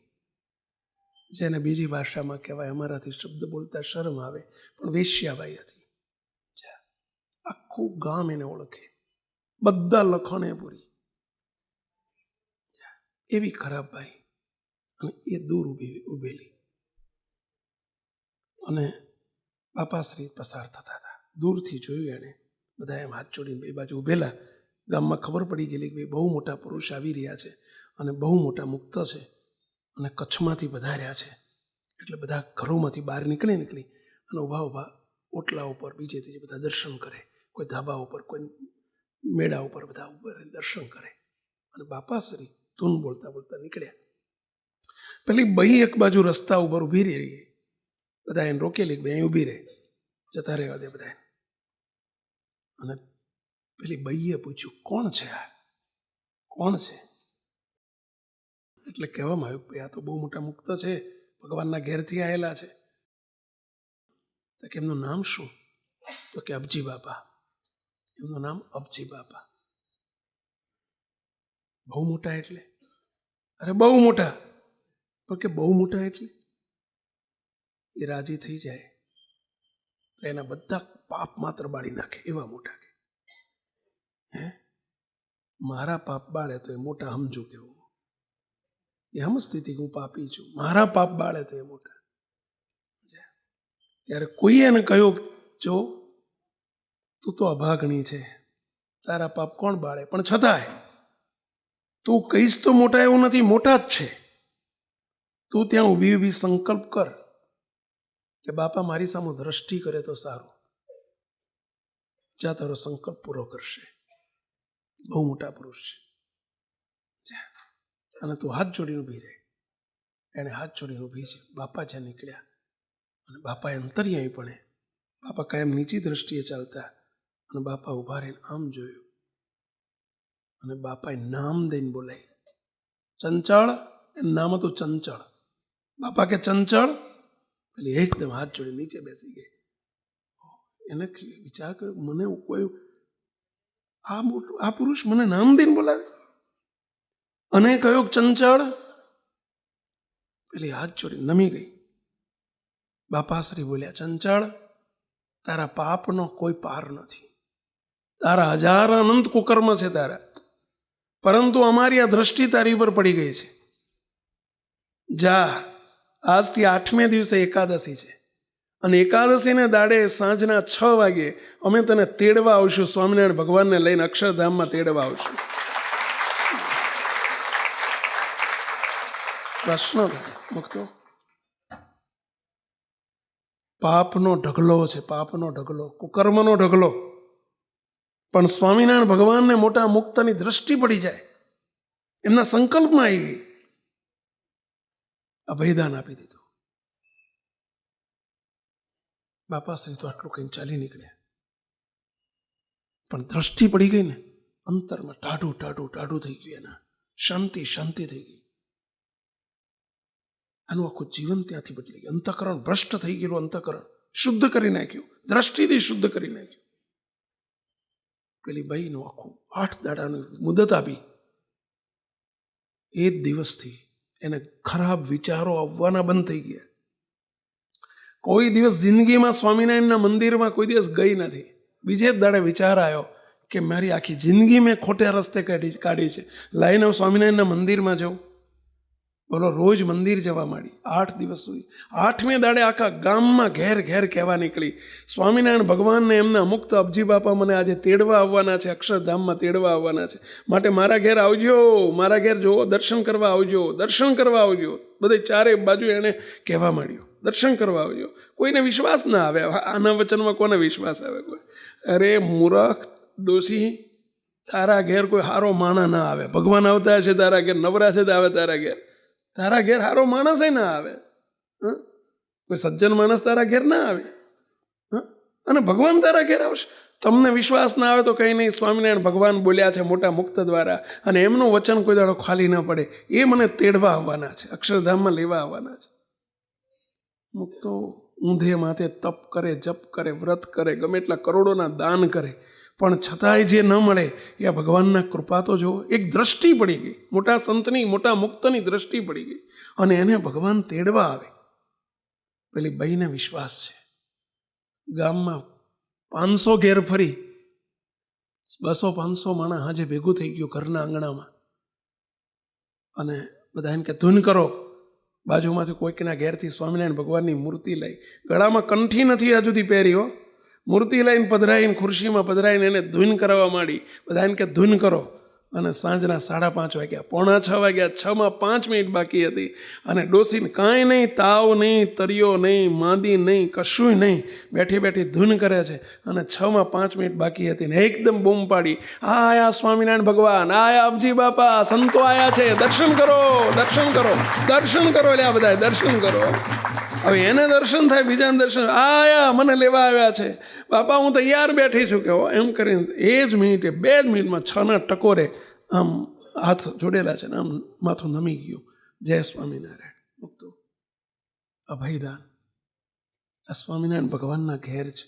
જેને બીજી ભાષામાં કહેવાય, અમારાથી શબ્દ બોલતા શરમ આવે, પણ વેશ્યાબાઈ હતી. આખું ગામ એને ઓળખે, બધા લખણે પૂરી. એવી ખરાબ બાઈ, અને એ દૂર ઉભેલી. અને બાપાશ્રી પસાર થતા હતા, દૂરથી જોયું એણે. બધા એમ હાથ જોડીને 2 બાજુ ઉભેલા. ગામમાં ખબર પડી ગયેલી કે બહુ મોટા પુરુષ આવી રહ્યા છે, અને બહુ મોટા મુક્ત છે, અને કચ્છમાંથી પધાર્યા છે. એટલે બધા ઘરોમાંથી બહાર નીકળી અને ઊભા ઓટલા ઉપર, બીજે ત્રીજે બધા દર્શન કરે. કોઈ ધાબા ઉપર, કોઈ મેળા ઉપર, બધા ઉપર દર્શન કરે. અને બાપાશ્રી ધૂન બોલતા બોલતા નીકળ્યા. પેલી બહી એક બાજુ રસ્તા ઉપર ઊભી રહી. બધા એને રોકેલી, બે અહીં ઊભી રહે, જતા રહેવા દે બધા. અને પેલી બહીએ પૂછ્યું, કોણ છે આ? કોણ છે? એટલે કહેવામાં આવ્યું કે આ તો બહુ મોટા મુક્ત છે, ભગવાનના ઘેરથી આવેલા છે. તો કે એમનું નામ શું? તો કે અબજી બાપા. એમનું નામ અબજી બાપા. બહુ મોટા એટલે? અરે બહુ મોટા. તો કે બહુ મોટા એટલે? એ રાજી થઈ જાય તો એના બધા પાપ માત્ર બાળી નાખે એવા મોટા કે હે મારા પાપ બાળે તો એ મોટા સમજુ કેવું એ સમજતી હતી કે હું પાપી છું. મારા પાપ બાળે તો એ મોટા. ત્યારે કોઈ એને કહ્યું જો તું તો અભાગણી છે, તારા પાપ કોણ બાળે, પણ છતાંય તું કહીશ તો મોટા એવું નથી, મોટા જ છે. તું ત્યાં ઊભી ઊભી સંકલ્પ કર કે બાપા મારી સામે દ્રષ્ટિ કરે તો સારું. જ્યાં તારો સંકલ્પ પૂરો કરશે. બહુ મોટા પુરુષ છે. અને તું હાથ જોડીને ઊભી રહે. એને હાથ જોડીને ઊભી છે. બાપા જ્યાં નીકળ્યા અને બાપાએ અંતર્યામી પણ બાપા કાયમ નીચી દ્રષ્ટિએ ચાલતા અને બાપા ઊભા રહીને આમ જોયું અને બાપાએ નામ દઈને બોલાય ચંચળ. એનું નામ હતું ચંચળ. બાપા કે ચંચળ, પેલી એકદમ હાથ જોડી નીચે બેસી ગઈ. એને વિચાર કર્યો મને કોઈ આ પુરુષ મને નામ દઈને બોલાવે અને કયો ચંચળ. પેલી હાથ જોડી નમી ગઈ. બાપાશ્રી બોલ્યા ચંચળ, તારા પાપનો કોઈ પાર નથી, તારા હજાર અનંત કુકર્મ છે તારા, પરંતુ અમારી આ દ્રષ્ટિ તારી પર પડી ગઈ છે. જા, આજથી 8મે દિવસે એકાદશી છે અને એકાદશીને દાડે સાંજના 6 વાગે અમે તને તેડવા આવશું. સ્વામિનારાયણ ભગવાનને લઈને અક્ષરધામમાં તેડવા આવશું. પ્રશ્ન મુક્તો પાપનો ઢગલો છે, પાપનો ઢગલો, કુકર્મનો ઢગલો. પણ સ્વામિનારાયણ ભગવાનને મોટા મુક્તની દ્રષ્ટિ પડી જાય, એમના સંકલ્પમાં આવી ગઈ, અભયદાન આપી દીધું. બાપાશ્રી તો આટલું કઈ ચાલી નીકળ્યા, પણ દ્રષ્ટિ પડી ગઈ ને અંતરમાં ટાઢું ટાઢું ટાઢું થઈ ગયું. એના શાંતિ શાંતિ થઈ ગઈ. આનું આખું જીવન ત્યાંથી બદલી ગયું. અંતઃકરણ ભ્રષ્ટ થઈ ગયેલું અંતઃકરણ શુદ્ધ કરી નાખ્યું, દ્રષ્ટિથી શુદ્ધ કરી નાખ્યું. પેલી બાઈનું આખું 8 દાડાની મુદત આપી. એ જ દિવસથી એને ખરાબ વિચારો આવવાના બંધ થઈ ગયા. કોઈ દિવસ જિંદગીમાં સ્વામિનારાયણના મંદિરમાં કોઈ દિવસ ગઈ નથી. બીજે જ દાડે વિચાર આવ્યો કે મારી આખી જિંદગી મેં ખોટા રસ્તે કાઢી છે, લાઈને સ્વામિનારાયણના મંદિરમાં જાઉં. બોલો, રોજ મંદિર જવા માંડી 8 દિવસ સુધી. 8મે દાડે આખા ગામમાં ઘેર ઘેર કહેવા નીકળી સ્વામિનારાયણ ભગવાનને એમના મુક્ત અબજી બાપા મને આજે તેડવા આવવાના છે, અક્ષરધામમાં તેડવા આવવાના છે, માટે મારા ઘેર આવજો, મારા ઘેર જોવો, દર્શન કરવા આવજો, દર્શન કરવા આવજો. બધે ચારે બાજુ એને કહેવા માંડ્યું દર્શન કરવા આવજો. કોઈને વિશ્વાસ ના આવે. આના વચનમાં કોને વિશ્વાસ આવે? કોઈ અરે મૂરખ દોષી, તારા ઘેર કોઈ હારો માણા ના આવે. ભગવાન આવતા છે તારા ઘેર, નવરા છે તો આવે તારા ઘેર. તારા ઘેર હારો માણસ ના આવે. કોઈ સજ્જન માણસ તારા ઘેર ના આવે અને ભગવાન તારા ઘેર આવશે. તમને વિશ્વાસ ના આવે તો કંઈ નહીં, સ્વામિનારાયણ ભગવાન બોલ્યા છે મોટા મુક્ત દ્વારા, અને એમનું વચન કોઈ દાડો ખાલી ન પડે. એ મને તેડવા આવવાના છે, અક્ષરધામમાં લેવા આવવાના છે. મુક્તો ઊંધે માથે તપ કરે, જપ કરે, વ્રત કરે, ગમે એટલા કરોડોના દાન કરે, પણ છતાંય જે ન મળે એ ભગવાનના કૃપા તો જો. એક દ્રષ્ટિ પડી ગઈ, મોટા સંતની, મોટા મુક્તની દ્રષ્ટિ પડી ગઈ અને એને ભગવાન તેડવા આવે. પેલી બાઈને વિશ્વાસ છે. ગામમાં 500 ઘેર ફરી 200-500 માણસ હાજે ભેગું થઈ ગયું ઘરના આંગણામાં, અને બધા એમ કે ધૂન કરો. બાજુમાંથી કોઈકના ઘેરથી સ્વામિનારાયણ ભગવાનની મૂર્તિ લઈ, ગળામાં કંઠી નથી હજુ સુધી પહેરી હો, મૂર્તિ લઈને પધરાઈને ખુરશીમાં પધરાઈને એને ધૂન કરવા માંડી. બધા એમ કે ધૂન કરો. અને સાંજના 5:30 વાગ્યા, 5:45 વાગ્યા, 6માં 5 મિનિટ બાકી હતી અને ડોસીને કાંઈ નહીં, તાવ નહીં, તરિયો નહીં, માંદી નહીં, કશું નહીં, બેઠી બેઠી ધૂન કરે છે. અને 6માં 5 મિનિટ બાકી હતી ને એકદમ બૂમ પાડી, આયા સ્વામિનારાયણ ભગવાન, આયા અબજી બાપા, સંતો આયા છે, દર્શન કરો, દર્શન કરો, દર્શન કરો. એટલે આ બધા દર્શન કરો. હવે એને દર્શન થાય, બીજાને દર્શન, આયા મને લેવા આવ્યા છે બાપા, હું તૈયાર બેઠી છું કે એમ કરીને એ જ મિનિટે 2 જ મિનિટમાં 6ના ટકોરે આમ હાથ જોડેલા છે ને આમ માથું નમી ગયું. જય સ્વામિનારાયણ. મુક્તો અભયદાન આ સ્વામિનારાયણ ભગવાનના ઘેર છે.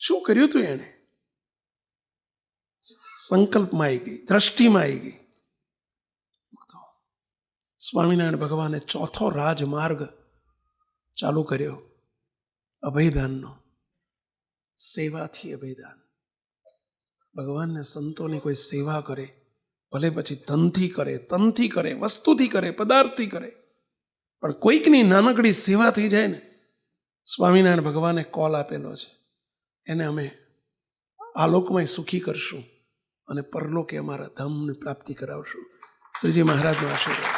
શું કર્યું તું એણે? સંકલ્પમાં આવી ગઈ, દ્રષ્ટિમાં આવી ગઈ. સ્વામિનારાયણ ભગવાને 4થો રાજમાર્ગ ચાલુ કર્યો અભયદાનનો. સેવાથી અભયદાન. ભગવાનને સંતોની કોઈ સેવા કરે, ભલે પછી તનથી કરે, વસ્તુથી કરે, પદાર્થથી કરે, પણ કોઈકની નાનકડી સેવા થઈ જાય ને, સ્વામિનારાયણ ભગવાને કોલ આપેલો છે, એને અમે આલોકમાં સુખી કરશું અને પરલોકે અમારા ધામની પ્રાપ્તિ કરાવશું. શ્રીજી મહારાજનો આશીર્વાદ.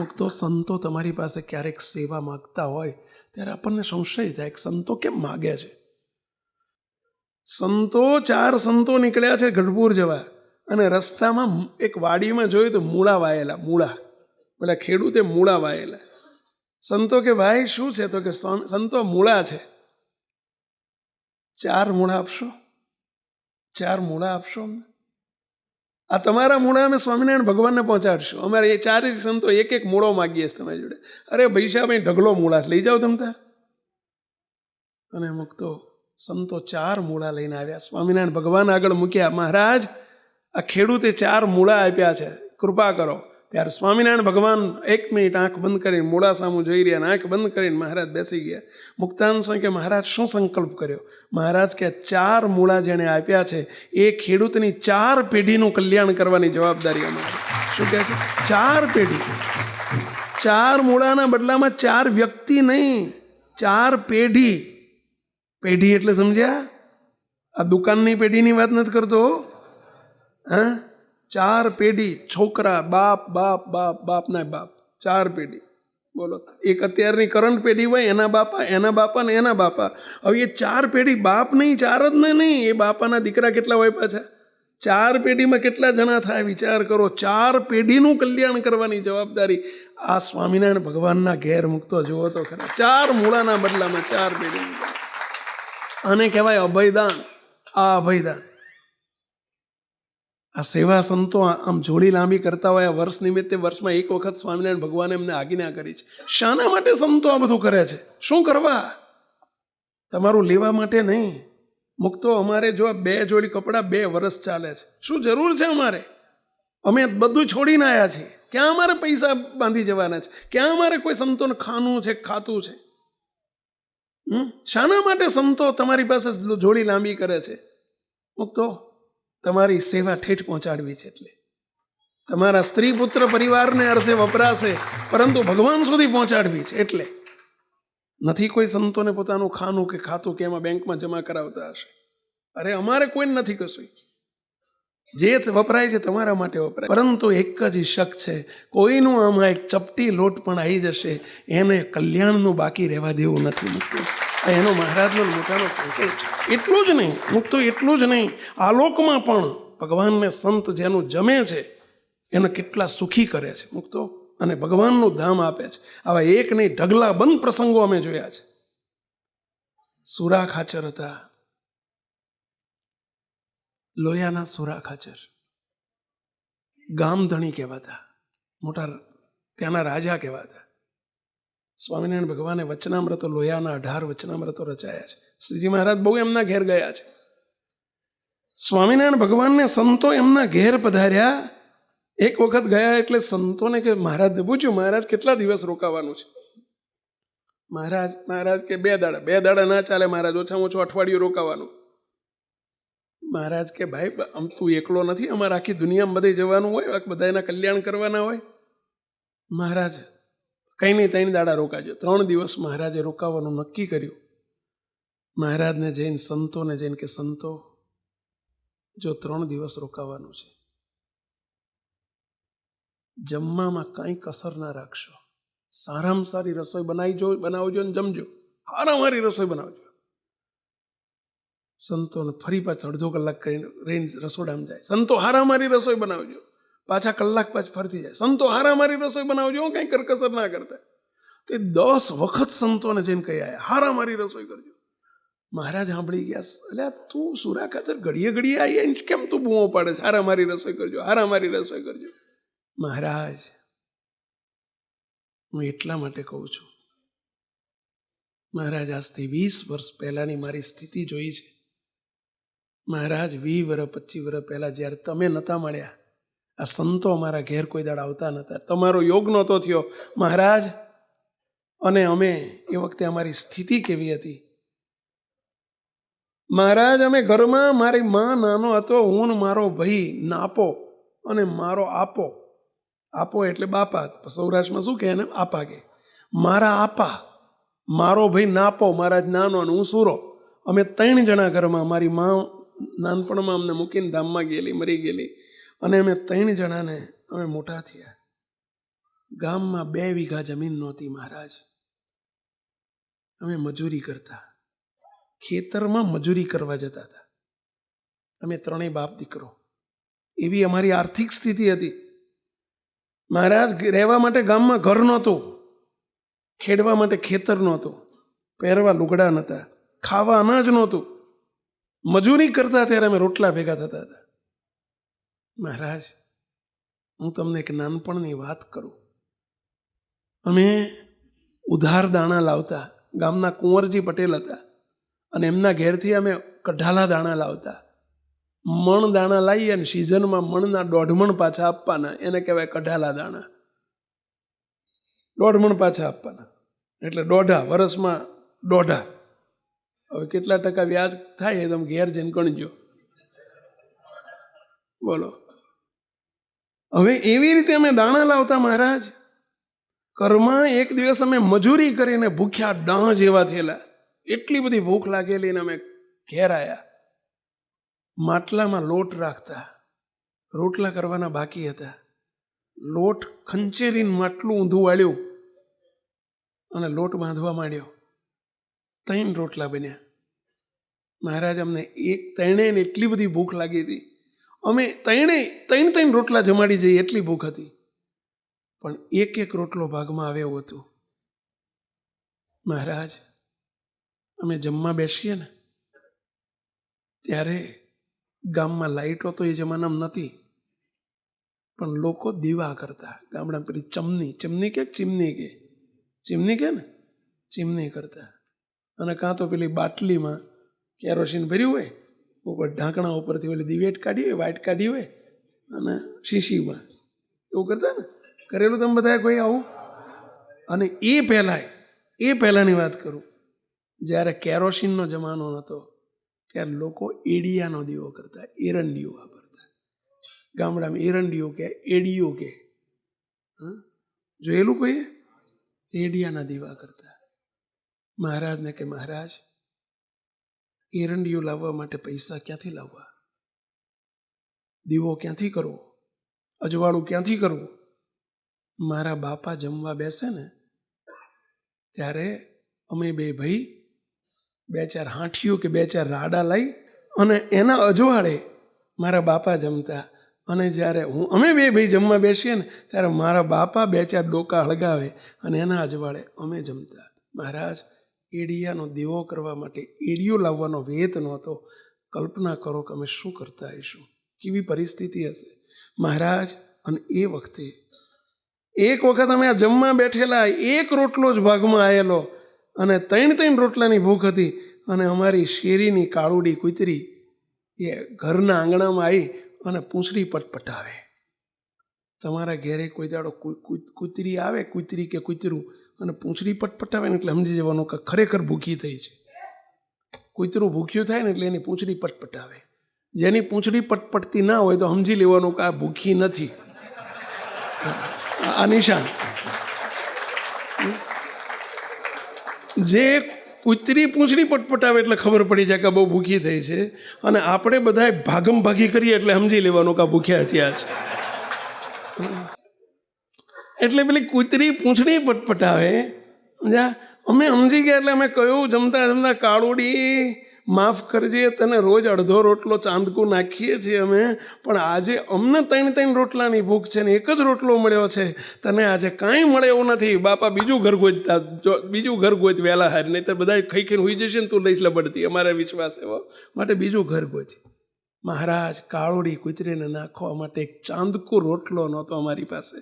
મુક્તો સંતો તમારી પાસે ક્યારેક સેવા માગતા હોય ત્યારે આપણને સંશય થાય કે સંતો કેમ માગે છે. સંતો 4 સંતો નીકળ્યા છે ગઢપુર જવા, અને રસ્તામાં એક વાડીમાં જોયું તો મૂળા વાયેલા, પેલા ખેડૂતે મૂળા વાયેલા. સંતો કે ભાઈ શું છે? તો કે સંતો મૂળા છે, 4 મૂળા આપશો? 4 મૂળા આપશો અમને? આ તમારા મૂળા અમે સ્વામિનારાયણ ભગવાનને પહોંચાડશું. અમારે એ 4 સંતો એક મૂળો માગીએ છીએ તમારી જોડે. અરે પૈસા ભાઈ ઢગલો મૂળા લઈ જાઓ તમ તાર. અને મુક્તો સંતો 4 મૂળા લઈને આવ્યા, સ્વામિનારાયણ ભગવાન આગળ મૂક્યા. મહારાજ, આ ખેડૂતે 4 મૂળા આપ્યા છે, કૃપા કરો. ત્યારે સ્વામિનારાયણ ભગવાન 1 મિનિટ આંખ બંધ કરીને મૂળા સામું જોઈ રહ્યા, આંખ બંધ કરીને મહારાજ બેસી ગયા. મુક્તાનંદ સ્વામી કે મહારાજ શું સંકલ્પ કર્યો? મહારાજ કે 4 મૂળા જેણે આપ્યા છે એ ખેડૂતની 4 પેઢીનું કલ્યાણ કરવાની જવાબદારી અમારી. શું કહે છે? 4 પેઢી. 4 મૂળાના બદલામાં 4 વ્યક્તિ નહીં, 4 પેઢી. પેઢી એટલે સમજ્યા? આ દુકાનની પેઢીની વાત નથી કરતો. હા, 4 પેઢી. છોકરા, બાપ, બાપના બાપ, 4 પેઢી. બોલો, એક અત્યારની કરંટ પેઢી હોય, એના બાપા ને એના બાપા. હવે એ 4 પેઢી, બાપ નહીં, 4 જ નહીં, એ બાપાના દીકરા કેટલા હોય પાછા? 4 પેઢીમાં કેટલા જણા થાય વિચાર કરો. 4 પેઢીનું કલ્યાણ કરવાની જવાબદારી આ સ્વામિનારાયણ ભગવાનના ઘેર મૂકતો જુઓ તો ખરા. 4 મૂળાના બદલામાં 4 પેઢી. આને કહેવાય અભયદાન. આ અભયદાન. આ સેવા સંતો આમ જોડી લાંબી કરતા હોય. વર્ષ નિમિત્તે વર્ષમાં એક વખત સ્વામિનારાયણ ભગવાને એમને આજ્ઞા કરી છે. શાના માટે સંતો આ બધું કરે છે? શું કરવા? તમારું લેવા માટે નહીં. મુક્તો અમારે જો 2 જોડી કપડાં 2 વર્ષ ચાલે છે. શું જરૂર છે અમારે? અમે બધું છોડીને આવ્યા છીએ. ક્યાં અમારે પૈસા બાંધી જવાના છે? ક્યાં અમારે કોઈ સંતોને ખાનું છે, ખાતું છે? શાના માટે સંતો તમારી પાસે જોડી લાંબી કરે છે? મુક્તો તમારી સેવા ઠેઠ પહોંચાડવી છે. એટલે તમારા સ્ત્રી પુત્ર પરિવારને અર્થે વપરાશે, પરંતુ ભગવાન સુધી પહોંચાડવી છે. એટલે નથી કોઈ સંતોને પોતાનું ખાનું કે ખાતું કે એમાં બેંકમાં જમા કરાવતા હશે. અરે અમારે કોઈને નથી કશું. જે વપરાય છે તમારા માટે વપરાય. પરંતુ એક જ શક છે, કોઈનું આમાં એક ચપટી લોટ પણ આવી જશે, એને કલ્યાણનું બાકી રહેવા દેવું નથી. મુક્તો એનો મહારાજનો મોટાનો સંકલ્પ છે. એટલું જ નહીં મુક્તો, એટલું જ નહીં, આલોકમાં પણ ભગવાનને સંત જેનું જમે છે એને કેટલા સુખી કરે છે મુક્તો, અને ભગવાનનું ધામ આપે છે. આવા એક નહીં ઢગલા બંધ પ્રસંગો અમે જોયા છે. સુરા ખાચર હતા, લોયાના સુરા ખાચર, ગામધણી કહેવાતા, મોટા ત્યાંના રાજા કહેવાતા. સ્વામિનારાયણ ભગવાને વચનામૃતો, લોયાના 18 વચનામૃતો રચાયા છે. શ્રીજી મહારાજ બહુ એમના ઘેર ગયા છે. સ્વામિનારાયણ ભગવાનને સંતો એમના ઘેર પધાર્યા. એક વખત ગયા એટલે સંતોને કે મહારાજને પૂછ્યું, મહારાજ કેટલા દિવસ રોકાવાનું છે? મહારાજ કે 2 દાડા. 2 દાડા ના ચાલે મહારાજ, ઓછામાં ઓછું અઠવાડિયું રોકાવાનું. મહારાજ કે ભાઈ આમ તું એકલો નથી, અમારે આખી દુનિયામાં બધે જવાનું હોય, બધા એના કલ્યાણ કરવાના હોય. મહારાજ કંઈ નહીં, 3 દાડા રોકાજો. 3 દિવસ મહારાજે રોકાવાનું નક્કી કર્યું. મહારાજને જઈને સંતોને જઈને કે સંતો, જો 3 દિવસ રોકાવાનું છે, જમવામાં કાંઈ કસર ના રાખશો. સારામાં સારી રસોઈ બનાવજો ને જમજો. હારામારી રસોઈ બનાવજો. સંતોને ફરી પાછા અડધો કલાક કરીને રહીને રસોડામાં જાય. સંતો હારામારી રસોઈ બનાવજો. પાછા કલાક પાછા ફરતી જાય. સંતો હારામારી રસોઈ બનાવજો, કંઈ કરકસર ના કરતા. તે 10 વખત સંતોને જઈને કહી આવ્યા, હારામારી રસોઈ કરજો. મહારાજ સાંભળી ગયા, એટલે તું સુરા ખાચર ઘડીએ આવી કેમ તું બૂમો પાડે છે? હારામારી રસોઈ કરજો, હારામારી રસોઈ કરજો. મહારાજ, હું એટલા માટે કહું છું, મહારાજ આજથી 20 વર્ષ પહેલાની મારી સ્થિતિ જોઈ છે. મહારાજ 20 વર્ષ 25 વર્ષ પહેલા જ્યારે તમે નહોતા મળ્યા, આ સંતો અમારા ઘેર કોઈ દાડ આવતા નહોતા, તમારો યોગ નહોતો થયો. મહારાજ અને અમે એ વખતે અમારી સ્થિતિ કેવી હતી. મહારાજ, અમે ઘરમાં મારી માં નાનો હતો, હું ને મારો ભાઈ નાપો અને મારો આપો. આપો એટલે બાપા, સૌરાષ્ટ્રમાં શું કહે એને? આપા કહે. મારા આપા, મારો ભાઈ નાપો, મહારાજ નાનો, અને હું સૂરો. અમે 3 જણા ઘરમાં. મારી માં નાનપણમાં અમને મૂકીને ધામમાં ગયેલી, મરી ગયેલી, અને અમે 3 જણાને અમે મોટા થયા. ગામમાં 2 વીઘા જમીન નહોતી મહારાજ. અમે મજૂરી કરતા, ખેતરમાં મજૂરી કરવા જતા હતા. અમે 3 બાપ દીકરો. એવી અમારી આર્થિક સ્થિતિ હતી મહારાજ. રહેવા માટે ગામમાં ઘર નહોતું, ખેડવા માટે ખેતર નહોતું, પહેરવા લુગડા નહોતા, ખાવા અનાજ નહોતું. મજૂરી કરતા ત્યારે અમે રોટલા ભેગા થતા હતા. મહારાજ, હું તમને એક નાનપણની વાત કરું. અમે ઉધાર દાણા લાવતા. ગામના કુંવરજી પટેલ હતા, અને એમના ઘેરથી અમે કઢાલા દાણા લાવતા. મણ દાણા લાવીએ અને સિઝનમાં મણના 1.5 મણ પાછા આપવાના. એને કહેવાય કઢાલા દાણા. 1.5 મણ પાછા આપવાના એટલે 1.5 વર્ષમાં 1.5. હવે કેટલા ટકા વ્યાજ થાય એ તમે ઘેર જઈને ગણજો. બોલો. હવે એવી રીતે અમે દાણા લાવતા મહારાજ. ઘરમાં એક દિવસ અમે મજૂરી કરીને ભૂખ્યા ડાહ જેવા થયેલા. એટલી બધી ભૂખ લાગેલી ને અમે ઘેર આવ્યા. માટલામાં લોટ રાખતા, રોટલા કરવાના બાકી હતા. લોટ ખંચેરીને માટલું ઊંધું વાળ્યું અને લોટ બાંધવા માંડ્યો. 3 રોટલા બન્યા મહારાજ. અમને 3 એટલી બધી ભૂખ લાગી હતી. અમે 3 રોટલા જમાડી જઈએ એટલી ભૂખ હતી. પણ 1 રોટલો ભાગમાં આવ્યો હતું મહારાજ. અમે જમવા બેસીએ ને ત્યારે ગામમાં લાઈટો તો એ જમાનામાં નથી, પણ લોકો દીવા કરતા. ગામડામાં પેલી ચમની કે ચીમની કે ને, ચીમની કરતા. અને કાં તો પેલી બાટલીમાં કેરોસીન ભર્યું હોય, ઉપર ઢાંકણા ઉપરથી ઓલી દિવેટ કાઢી હોય, વાઇટ કાઢી હોય, અને શીશીમાં એવું કરતા ને. કરેલું તમે બધાએ કોઈ આવું? અને એ પહેલાંની વાત કરું, જ્યારે કેરોસીનનો જમાનો નહોતો ત્યારે લોકો એડિયાનો દીવો કરતા, એરંડીઓ વાપરતા. ગામડામાં એરંડીઓ કે એડીઓ કે જોયેલું કોઈએ? એડિયાના દીવા કરતા. મહારાજને કે મહારાજ, એરંડીઓ લાવવા માટે પૈસા ક્યાંથી લાવવા? દીવો ક્યાંથી કરવો? અજવાળું ક્યાંથી કરવું? મારા બાપા જમવા બેસે ને ત્યારે અમે 2 ભાઈ 2-4 હાંઠીઓ કે 2-4 રાડા લઈ અને એના અજવાળે મારા બાપા જમતા. અને જ્યારે અમે 2 ભાઈ જમવા બેસીએ ને ત્યારે મારા બાપા 2-4 ડોકા હળગાવે અને એના અજવાળે અમે જમતા. મહારાજ, એડિયાનો દીવો કરવા માટે એડિયો લાવવાનો વેત નહોતો. કલ્પના કરો કે અમે શું કરતા હશું, કેવી પરિસ્થિતિ હશે મહારાજ. અને એ વખતે એક વખત અમે આ જમવા બેઠેલા, 1 રોટલો જ ભાગમાં આવેલો અને 3 રોટલાની ભૂખ હતી. અને અમારી શેરીની કાળુડી કૂતરી એ ઘરના આંગણામાં આવી અને પૂંછડી પટપટાવે. તમારા ઘેરે કોઈ દાડો કૂતરી આવે, કૂતરી કે કૂતરું, અને પૂંછડી પટપટાવે ને એટલે સમજી જવાનું કે ખરેખર ભૂખી થઈ છે. કૂતરું ભૂખ્યું થાય ને એટલે એની પૂંછડી પટપટાવે. જેની પૂંછડી પટપટતી ના હોય તો સમજી લેવાનું કે આ ભૂખી નથી. આ નિશાન. જે કૂતરી પૂંછડી પટપટાવે એટલે ખબર પડી જાય કે બહુ ભૂખી થઈ છે, અને આપણે બધાએ ભાગમ ભાગી કરીએ એટલે સમજી લેવાનું કે આ ભૂખ્યા થયા છે. એટલે પેલી કૂતરી પૂંછડી પટપટાવે. અમે સમજી ગયા એટલે અમે કહ્યું જમતા જમતા, કાળુડી માફ કરજે, તને રોજ અડધો રોટલો ચાંદકું નાખીએ છીએ અમે, પણ આજે અમને 3 રોટલાની ભૂખ છે ને 1 જ રોટલો મળ્યો છે, તને આજે કાંઈ મળે એવું નથી. બાપા બીજું ઘર ગોત વહેલા હાર, નહીં તો બધા ખાઈને હોઈ જશે ને તું લઈશ લબડતી, અમારે વિશ્વાસ એવો, માટે બીજું ઘર ગોત. મહારાજ, કાળુડી કૂતરીને નાખવા માટે 1 ચાંદકું રોટલો નહોતો અમારી પાસે.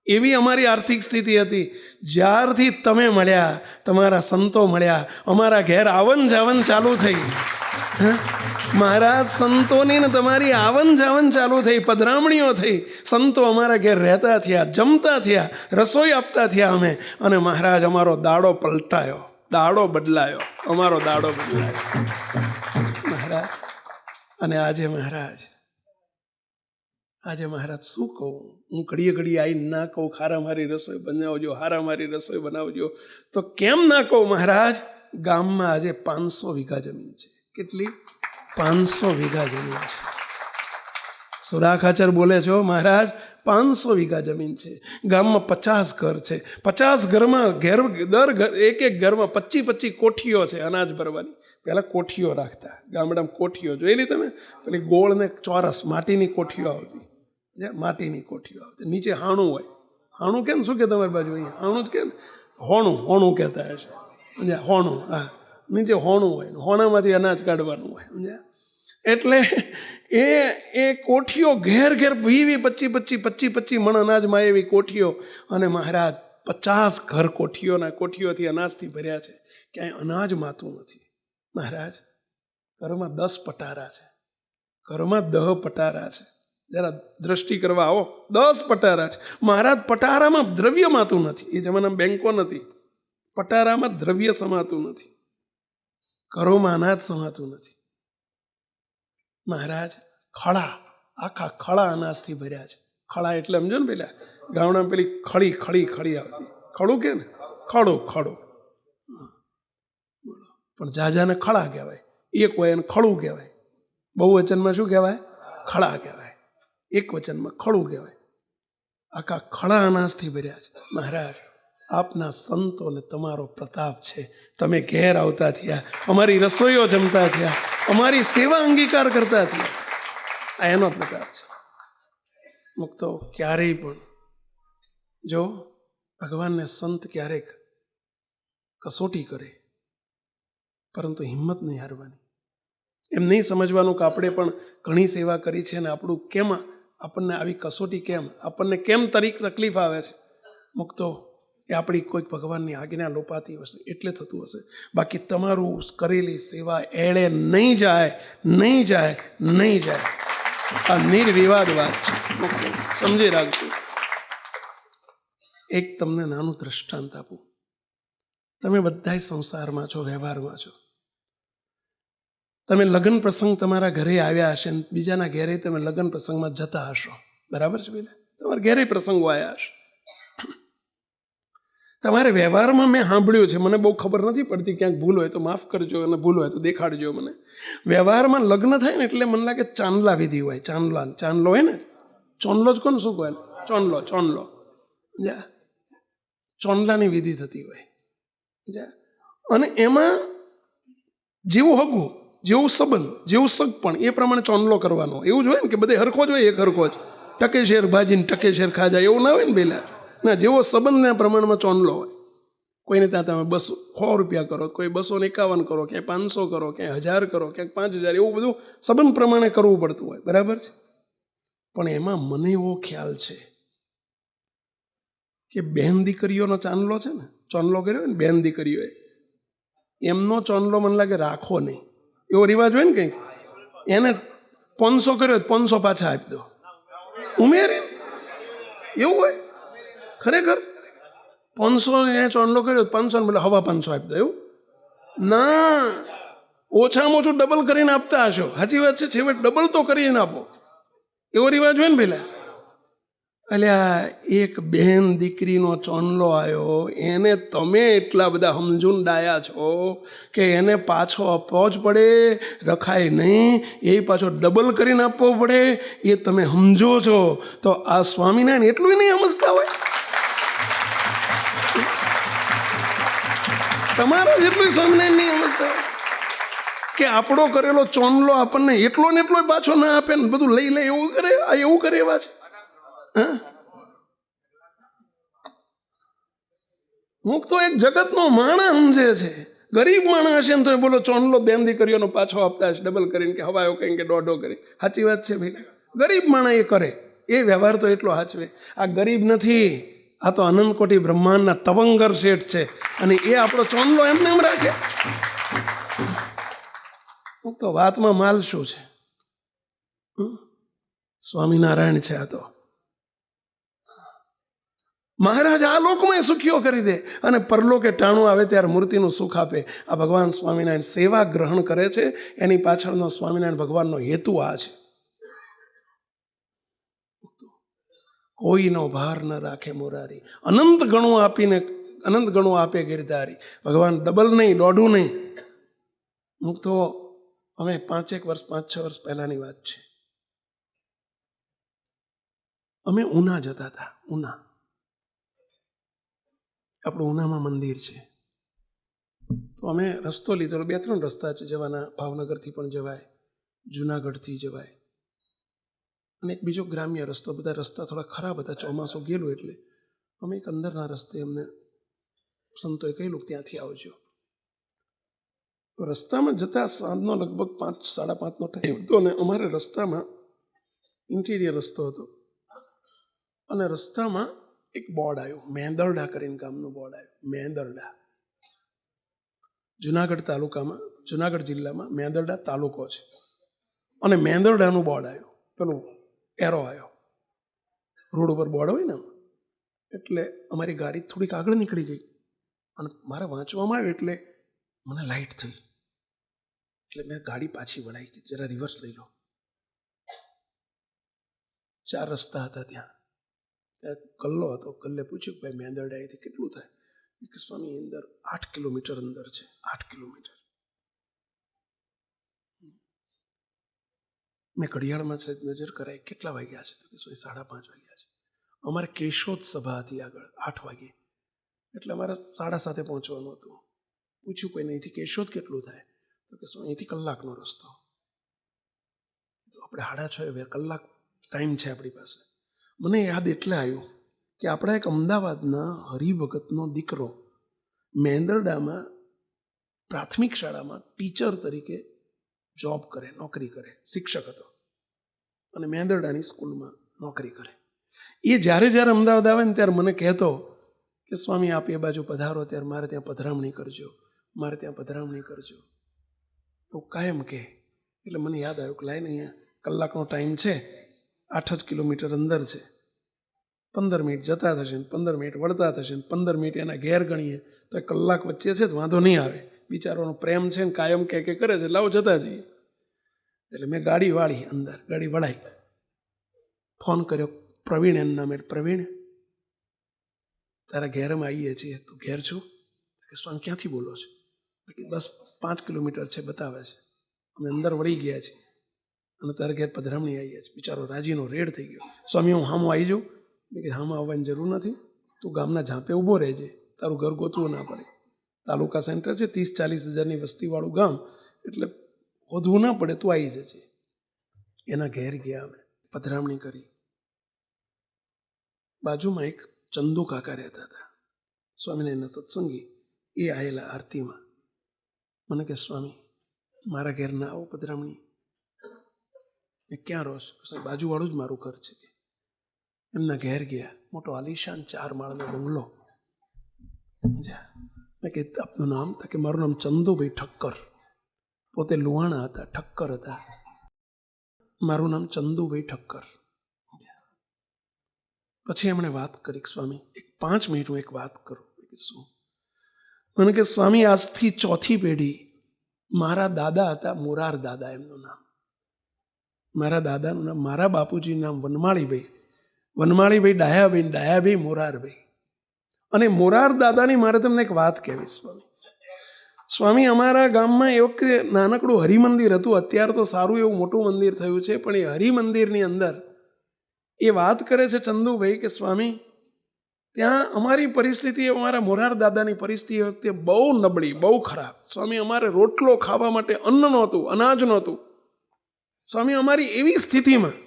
એવી અમારી આર્થિક સ્થિતિ હતી. જ્યારથી તમે મળ્યા, તમારા સંતો મળ્યા, અમારા ઘેર આવન જાવન ચાલુ થઈ. મહારાજ સંતોની ને તમારી આવન જાવન ચાલુ થઈ, પધરામણીઓ થઈ, સંતો અમારા ઘેર રહેતા થયા, જમતા થયા, રસોઈ આપતા થયા અમે, અને મહારાજ અમારો દાડો પલટાયો, દાડો બદલાયો, અમારો દાડો બદલાયો મહારાજ. અને આજે મહારાજ શું કહું હું? ઘડીએ ઘડીએ આવીને ના કહું હારા મારી રસોઈ બનાવજો, હારા મારી રસોઈ બનાવજો, તો કેમ ના કહું મહારાજ? ગામમાં આજે 500 વીઘા જમીન છે. કેટલી? 500 વીઘા જમીન છે. સુરા ખાચર બોલે છો મહારાજ, 500 વીઘા જમીન છે. ગામમાં 50 ઘર છે. 50 ઘરમાં એક ઘરમાં 25 કોઠીઓ છે અનાજ ભરવાની. પહેલાં કોઠીઓ રાખતા, ગામડામાં કોઠીઓ જોયેલી તમે? પેલી ગોળ ને ચોરસ માટીની કોઠીઓ આવતી, માટીની કોઠીઓ આવતી. નીચે હાણું હોય. હાણું કેમ શું કે તમારી બાજુ? અહીંયા હાણું જ કે હોણું કહેતા હશે. હોણું, હા, નીચે હોણું હોય, હોણામાંથી અનાજ કાઢવાનું હોય. સમજ્યા? એટલે એ કોઠીઓ ઘેર 20-25 મણ અનાજમાં એવી કોઠીઓ. અને મહારાજ 50 ઘર કોઠીઓથી અનાજથી ભર્યા છે. ક્યાંય અનાજ માતું નથી મહારાજ. ઘરમાં 10 પટારા છે, ઘરમાં 10 પટારા છે. જરા દ્રષ્ટિ કરવા આવો, 10 પટારા છે મહારાજ. પટારામાં દ્રવ્ય માતું નથી. એ જમાનામાં બેંકો નથી. પટારામાં દ્રવ્ય સમાતું નથી, ઘરોમાં અનાજ સમાતું નથી મહારાજ. આખા ખળા અનાજથી ભર્યા છે. ખળા એટલે સમજો ને, પેલા ગામડામાં પેલી ખળી આવતી, ખડું કે ને, ખડું પણ જાજાને ખળા કહેવાય. એક હોય એને ખડું કહેવાય. બહુવચનમાં શું કહેવાય? ખળા કહેવાય. એક વચનમાં ખડું કહેવાય. આખા ખળા અનાજથી ભર્યા છે મહારાજ. આપના સંતોને તમારો પ્રતાપ છે. તમે ઘેર આવતા થયા, અમારી રસોઈઓ જમતા થયા, અમારી સેવા અંગીકાર કરતા થયા. આ એનો પ્રતાપ છે. મુક્તો ક્યારેય પણ જો ભગવાનને સંત ક્યારેક કસોટી કરે, પરંતુ હિંમત નહીં હારવાની. એમ નહીં સમજવાનું કે આપણે પણ ઘણી સેવા કરી છે ને આપણને આવી કસોટી કેમ, આપણને કેમ તકલીફ આવે છે. મુક્તો એ આપણી કોઈક ભગવાનની આજ્ઞા લોપાતી હશે એટલે થતું હશે. બાકી તમારું કરેલી સેવા એળે નહીં જાય. આ નિર્વિવાદ વાત છે. સમજી રાખજો. એક તમને નાનું દ્રષ્ટાંત આપું. તમે બધાય સંસારમાં છો, વ્યવહારમાં છો. તમે લગ્ન પ્રસંગ તમારા ઘરે આવ્યા હશે, બીજાના ઘેરે તમે લગ્ન પ્રસંગમાં જતા હશો, બરાબર છે? પેલા તમારા ઘેરે પ્રસંગો આવ્યા હશે. તમારે વ્યવહારમાં મેં સાંભળ્યું છે, મને બહુ ખબર નથી પડતી, ક્યાંક ભૂલ હોય તો માફ કરજો અને ભૂલ હોય તો દેખાડજો મને. વ્યવહારમાં લગ્ન થાય ને એટલે મને લાગે ચાંદલા વિધિ હોય. ચાંદલો હોય ને, ચોંદલો જ કોને શું કહે? ચોંદલો ચોંદલાની વિધિ થતી હોય. અને એમાં જેવું હગવું, જેવું સંબંધ, જેવું સગપણ એ પ્રમાણે ચોંદલો કરવાનો. એવું જ હોય ને કે બધે હરખો જ હોય, એક હરખો જ. ટકે શેર ભાજીને ટકે શેર ખાજા એવું ના હોય ને પેલા. ના, જેવો સંબંધના પ્રમાણમાં ચોંદલો હોય. કોઈને ત્યાં તમે 100 રૂપિયા કરો, કોઈ 251 કરો, ક્યાંય 500 કરો, ક્યાંય 1000 કરો, ક્યાંક 5000, એવું બધું સંબંધ પ્રમાણે કરવું પડતું હોય, બરાબર છે? પણ એમાં મને એવો ખ્યાલ છે કે બેન દીકરીઓનો ચાંદલો છે ને, ચોંદલો કર્યો ને બેન દીકરીઓએ, એમનો ચોંદલો મને લાગે રાખો નહીં. એવો રિવાજ હોય ને કંઈક, એને 500 કર્યો 500 પાછા આપી દો, ઉમેરે. એવું હોય ખરેખર? 500 એને ચોંદલો કર્યો 500 એટલે હવા 500 આપી દો, એવું ના, ઓછામાં ઓછું ડબલ કરીને આપતા હશો. સાચી વાત છે, છેવટ ડબલ તો કરીને આપો. એવો રિવાજ હોય ને પેલા. અલ્યા એક બેન દીકરીનો ચોંદલો આવ્યો, એને તમે એટલા બધા સમજૂન ડાયા છો કે એને પાછો આપવો જ પડે, રખાય નહીં, એ પાછો ડબલ કરીને આપવો પડે, એ તમે સમજો છો. તો આ સ્વામિનારાયણ એટલું નહીં સમજતા હોય? તમારા જેટલું સ્વામિનારાયણ નહીં સમજતા હોય કે આપણો કરેલો ચોંદલો આપણને એટલો ને એટલો પાછો ના આપે ને બધું લઈ લે, એવું કરે. આ એવું કરે એવા છે. હું તો એક જગતનો માણસ સમજે છે. ગરીબ માણસ હશે ને તો બોલો ચોંદલો બેન દીકરીઓનો પાછો આપતા હશે ડબલ કરીને, કે હવાયો કંઈ કે દોઢો કરી. સાચી વાત છે ભાઈ. ગરીબ માણસ એ કરે, એ વ્યવહાર તો એટલો સાચવે. આ ગરીબ નથી, આ તો અનંત કોટી બ્રહ્માંડના તવંગર શેઠ છે, અને એ આપણો ચોંદલો એમને એમ રાખે. તો વાતમાં માલ શું છે? સ્વામિનારાયણ છે આ તો. મહારાજ આ લોકમાં સુખીઓ કરી દે અને પરલોકે ટાણું આવે ત્યારે મૂર્તિનું સુખ આપે. આ ભગવાન સ્વામિનારાયણ સેવા ગ્રહણ કરે છે, એની પાછળનો સ્વામિનારાયણ ભગવાનનો હેતુ આ છે. કોઈનો ભાર ન રાખે મોરારી, અનંત ગણું આપીને અનંત ગણું આપે ગિરધારી. ભગવાન ડબલ નહીં, દોઢું નહીં. હું તો અમે 5-6 વર્ષ પહેલાની વાત છે. અમે ઉના જતા હતા. ઉના, આપણું ઉનામાં મંદિર છે. તો અમે રસ્તો લીધો. 2-3 રસ્તા છે જવાના. ભાવનગરથી પણ જવાય, જુનાગઢથી જવાય, અને એક બીજો ગ્રામ્ય રસ્તો. બધા રસ્તા થોડા ખરાબ હતા, ચોમાસું ગયેલું એટલે અમે એક અંદરના રસ્તે, અમને સંતોએ કહેલું ત્યાંથી આવજો. તો રસ્તામાં જતા સાંજનો લગભગ 5-5:30નો ટાઈમ હતો, અને અમારે રસ્તામાં ઇન્ટિરિયર રસ્તો હતો, અને રસ્તામાં એક બોર્ડ આવ્યું, મેંદરડા કરીને ગામનું બોર્ડ આવ્યું. મેંદરડા જુનાગઢ તાલુકામાં, જુનાગઢ જિલ્લામાં મેંદરડા તાલુકો છે, અને મેંદરડાનું બોર્ડ આવ્યું. પેલું એરો આવ્યો, રોડ ઉપર બોર્ડ હોય ને, એટલે અમારી ગાડી થોડીક આગળ નીકળી ગઈ, અને મારે વાંચવામાં આવ્યું એટલે મને લાઇટ થઈ. એટલે મેં ગાડી પાછી વળાઈ, જરા રિવર્સ લઈ લો. 4 રસ્તા હતા ત્યાં. ત્યાં કલ્લો હતો. કલ્લે પૂછ્યું કે ભાઈ મેંદરડાથી કેટલું થાય? કે સ્વામી અંદર 8 કિલોમીટર અંદર છે. 8 કિલોમીટર. મેં ઘડિયાળમાં નજર કરાઈ, કેટલા વાગ્યા છે? તો કે સ્વામી 5:30 વાગ્યા છે. અમારે કેશોદ સભા હતી આગળ 8 વાગે, એટલે અમારે 7:30 પહોંચવાનું હતું. પૂછ્યું કોઈને, અહીંથી કેશોદ કેટલું થાય? તો કે સ્વામી અહીંથી કલાકનો રસ્તો. આપણે 6:30 કલાક ટાઈમ છે આપણી પાસે. મને યાદ એટલે આવ્યું કે આપણા એક અમદાવાદના હરિભગતનો દીકરો મેંદરડામાં પ્રાથમિક શાળામાં ટીચર તરીકે જોબ કરે, નોકરી કરે, શિક્ષક હતો, અને મેંદરડાની સ્કૂલમાં નોકરી કરે. એ જ્યારે જ્યારે અમદાવાદ આવે ને ત્યારે મને કહેતો કે સ્વામી આપ એ બાજુ પધારો ત્યારે મારે ત્યાં પધરામણી કરજો, મારે ત્યાં પધરામણી કરજો. તો કાયમ કહે. એટલે મને યાદ આવ્યું કે લાઈને અહીંયા કલાકનો ટાઈમ છે, 8 જ કિલોમીટર અંદર છે. 15 મિનિટ જતા થશે ને 15 મિનિટ વળતા થશે ને 15 મિનિટ એના ઘેર ગણીએ તો કલાક વચ્ચે છે, તો વાંધો નહીં આવે. બિચારોનો પ્રેમ છે ને, કાયમ કે કરે છે, લાવો જતા જઈએ. એટલે મેં ગાડી વાળી, અંદર ગાડી વળાઈ. ફોન કર્યો પ્રવીણ એનું નામ. એટલે પ્રવીણ, તારા ઘેરમાં આવીએ છીએ. તું ઘેર છું? કે સ્વામી ક્યાંથી બોલો છો? બસ 5 કિલોમીટર છે બતાવે છે. અમે અંદર વળી ગયા છીએ અને તારા ઘેર પધરામણી આવીએ છીએ. બિચારો રાજીનો રેડ થઈ ગયો. સ્વામી હું હામું આવી જાઉં? મેં કીધું હામાં આવવાની જરૂર નથી, તું ગામના ઝાંપે ઊભો રહેજે, તારું ઘર ગોતવું ના પડે. તાલુકા સેન્ટર છે, 30-40 હજારની વસ્તીવાળું ગામ, એટલે શોધવું ના પડે, તું આવી જજે. એના ઘેર ગયા, અમે પધરામણી કરી. બાજુમાં એક ચંદુ કાકા રહેતા હતા, સ્વામિનારાયણના સત્સંગી. એ આવેલા આરતીમાં. મને કે સ્વામી મારા ઘેર ના આવો પધરામણી. મેં ક્યાં રહો છો? બાજુવાળું જ મારું ઘર છે. એમના ઘેર ગયા. મોટો આલિશાન 4 માળનો બંગલો. મેં કીધું આપનું નામ? તો કે મારું નામ ચંદુભાઈ ઠક્કર. પોતે લુહાણા હતા, ઠક્કર હતા. મારું નામ ચંદુભાઈ ઠક્કર. પછી એમણે વાત કરી, સ્વામી 5 મિનિટ હું એક વાત કરું. શું? મને કે સ્વામી આજથી 4થી પેઢી, મારા દાદા હતા મોરાર દાદા, એમનું નામ. મારા દાદાનું નામ, મારા બાપુજીનું નામ વનમાળીભાઈ. વનમાળીભાઈ ડાયાભાઈ, ડાયાભાઈ મોરારભાઈ. અને મોરાર દાદાની મારે તમને એક વાત કહેવી. સ્વામી અમારા ગામમાં એ વખતે નાનકડું હરિમંદિર હતું. અત્યારે તો સારું એવું મોટું મંદિર થયું છે, પણ એ હરિમંદિરની અંદર એ વાત કરે છે ચંદુભાઈ કે સ્વામી ત્યાં અમારી પરિસ્થિતિ, અમારા મોરાર દાદાની પરિસ્થિતિ વખતે બહુ નબળી, બહુ ખરાબ. સ્વામી અમારે રોટલો ખાવા માટે અન્ન નહોતું, અનાજ નહોતું. સ્વામી અમારી એવી સ્થિતિમાં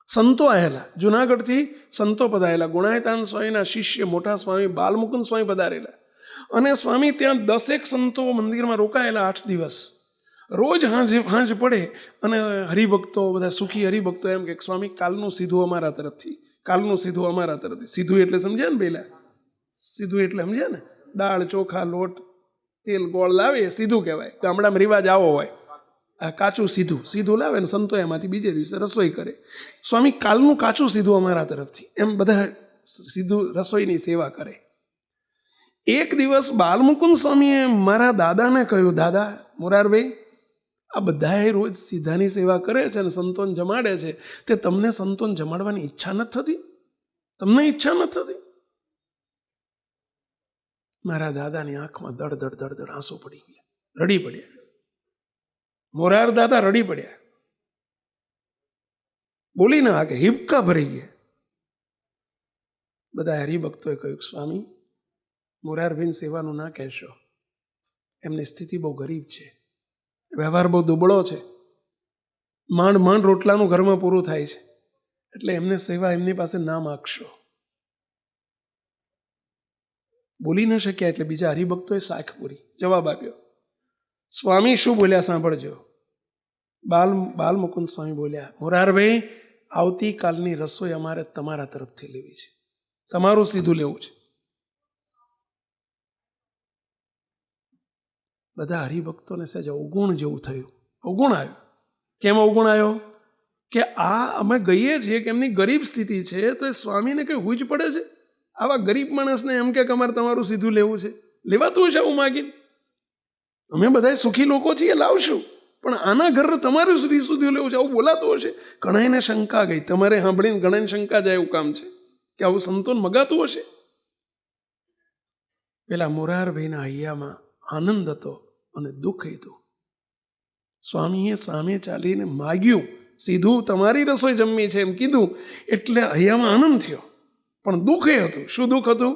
સંતો આવેલા, જુનાગઢથી સંતો પધારેલા, ગુણાયતાન સ્વામીના શિષ્ય મોટા સ્વામી બાલમુકુંદ સ્વામી પધારેલા. અને સ્વામી ત્યાં 10 સંતો મંદિરમાં રોકાયેલા 8 દિવસ. રોજ હાંજ પડે અને હરિભક્તો, બધા સુખી હરિભક્તો એમ કે સ્વામી કાલનું સીધું અમારા તરફથી, કાલનું સીધું અમારા તરફથી. સીધું એટલે સમજ્યા ને પહેલા? સીધું એટલે સમજ્યા ને? દાળ ચોખા લોટ તેલ ગોળ લાવે સીધું કહેવાય. ગામડામાં રિવાજ આવો હોય. આ કાચું સીધું સીધું લાવે ને સંતો એમાંથી બીજે દિવસે રસોઈ કરે. સ્વામી કાલનું કાચું સીધું અમારા તરફથી, એમ બધા સીધું રસોઈની સેવા કરે. એક દિવસ બાલમુકુંદ સ્વામીએ મારા દાદાને કહ્યું, દાદા મોરારભાઈ, આ બધાએ રોજ સીધાની સેવા કરે છે અને સંતોન જમાડે છે, તે તમને સંતોન જમાડવાની ઈચ્છા નથી થતી? તમને ઈચ્છા નથી થતી? મારા દાદાની આંખમાં દડ દડ દડ દડ આંસુ પડી ગયા, રડી પડ્યા. મોરાર દાદા રડી પડ્યા, બોલી ના કે હિબકા ભરી ગયા. બધા હરિભક્તોએ કહ્યું, સ્વામી મોરારભાઈ સેવાનું ના કહેશો, એમની સ્થિતિ બહુ ગરીબ છે, વ્યવહાર બહુ દુબળો છે, માંડ માંડ રોટલાનું ઘરમાં પૂરું થાય છે, એટલે એમને સેવા એમની પાસે ના માગશો. બોલી ન શક્યા એટલે બીજા હરિભક્તોએ સાખ પૂરી, જવાબ આપ્યો. સ્વામી શું બોલ્યા સાંભળજો. બાલમુકુંદ સ્વામી બોલ્યા, મોરારભાઈ, આવતીકાલની રસોઈ અમારે તમારા તરફથી લેવી છે, તમારું સીધું લેવું છે. બધા હરિભક્તોને સહેજ અવગુણ જેવું થયું, અવગુણ આવ્યું. કેમ અવગુણ આવ્યો? કે આ અમે ગઈએ છીએ કે એમની ગરીબ સ્થિતિ છે, તો એ સ્વામીને કંઈ હુજ પડે છે? આવા ગરીબ માણસને એમ કે અમારે તમારું સીધું લેવું છે? લેવાતું હશે આવું માગીને? અમે બધા સુખી લોકો છીએ, લાવશું, પણ આના ઘર તમારું સીધું લેવું છે આવું બોલાતું હશે? ઘણાને શંકા ગઈ, તમારે સાંભળીને ઘણાને શંકા જાય એવું કામ છે કે આવું સંતોન મગાતું હશે. પેલા મોરારભાઈના હૈયામાં આનંદ હતો અને દુઃખ હતું. સ્વામીએ સામે ચાલીને માગ્યું, સીધું તમારી રસોઈ જમવી છે એમ કીધું, એટલે હૈયામાં આનંદ થયો, પણ દુઃખ એ હતું. શું દુઃખ હતું?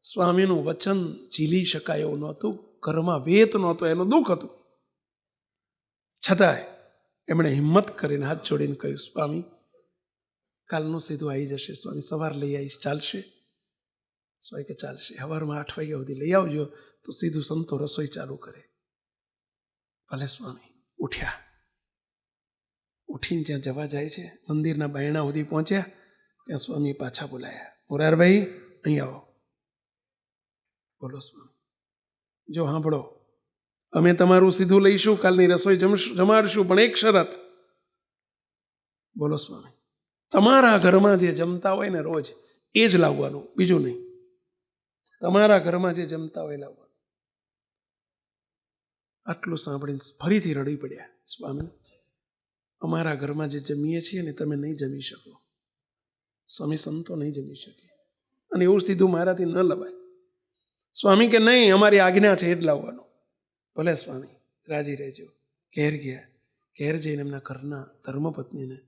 સ્વામીનું વચન ઝીલી શકાય એવું નહોતું, ઘરમાં વેત નહોતો, એનું દુઃખ હતું. છતાંય એમણે હિંમત કરીને હાથ જોડીને કહ્યું, સ્વામી કાલનું સીધું આવી જશે, સ્વામી સવાર લઈ આવીશ, ચાલશે? સ્વામી કે ચાલશે, સવારમાં 8 વાગ્યા સુધી લઈ આવજો તો સીધું સંતો રસોઈ ચાલુ કરે. ભલે સ્વામી. ઉઠ્યા. ઉઠીને જ્યાં જવા જાય છે, મંદિરના બાયણા સુધી પહોંચ્યા, ત્યાં સ્વામી પાછા બોલાયા, મોરારભાઈ અહીં આવો. બોલો સ્વામી. જો સાંભળો, અમે તમારું સીધું લઈશું, કાલની રસોઈ જમાડશું, પણ એક શરત. બોલો સ્વામી. તમારા ઘરમાં જે જમતા હોય ને રોજ એ જ લાવવાનું, બીજું નહીં. તમારા ઘરમાં જે જમતા હોય લાવવાનું. આટલું સાંભળીને ફરીથી રડી પડ્યા. સ્વામી, અમારા ઘરમાં જે જમીએ છીએ ને તમે નહીં જમી શકો. સ્વામી, સંતો નહીં જમી શકે, અને એવું સીધું મારાથી ન લવાય. સ્વામી કે નહીં, અમારી આજ્ઞા છે એ જ લાવવાનું. ભલે સ્વામી, રાજી રહેજો. ઘેર ગયા. ઘેર જઈને એમના ઘરના ધર્મપત્નીને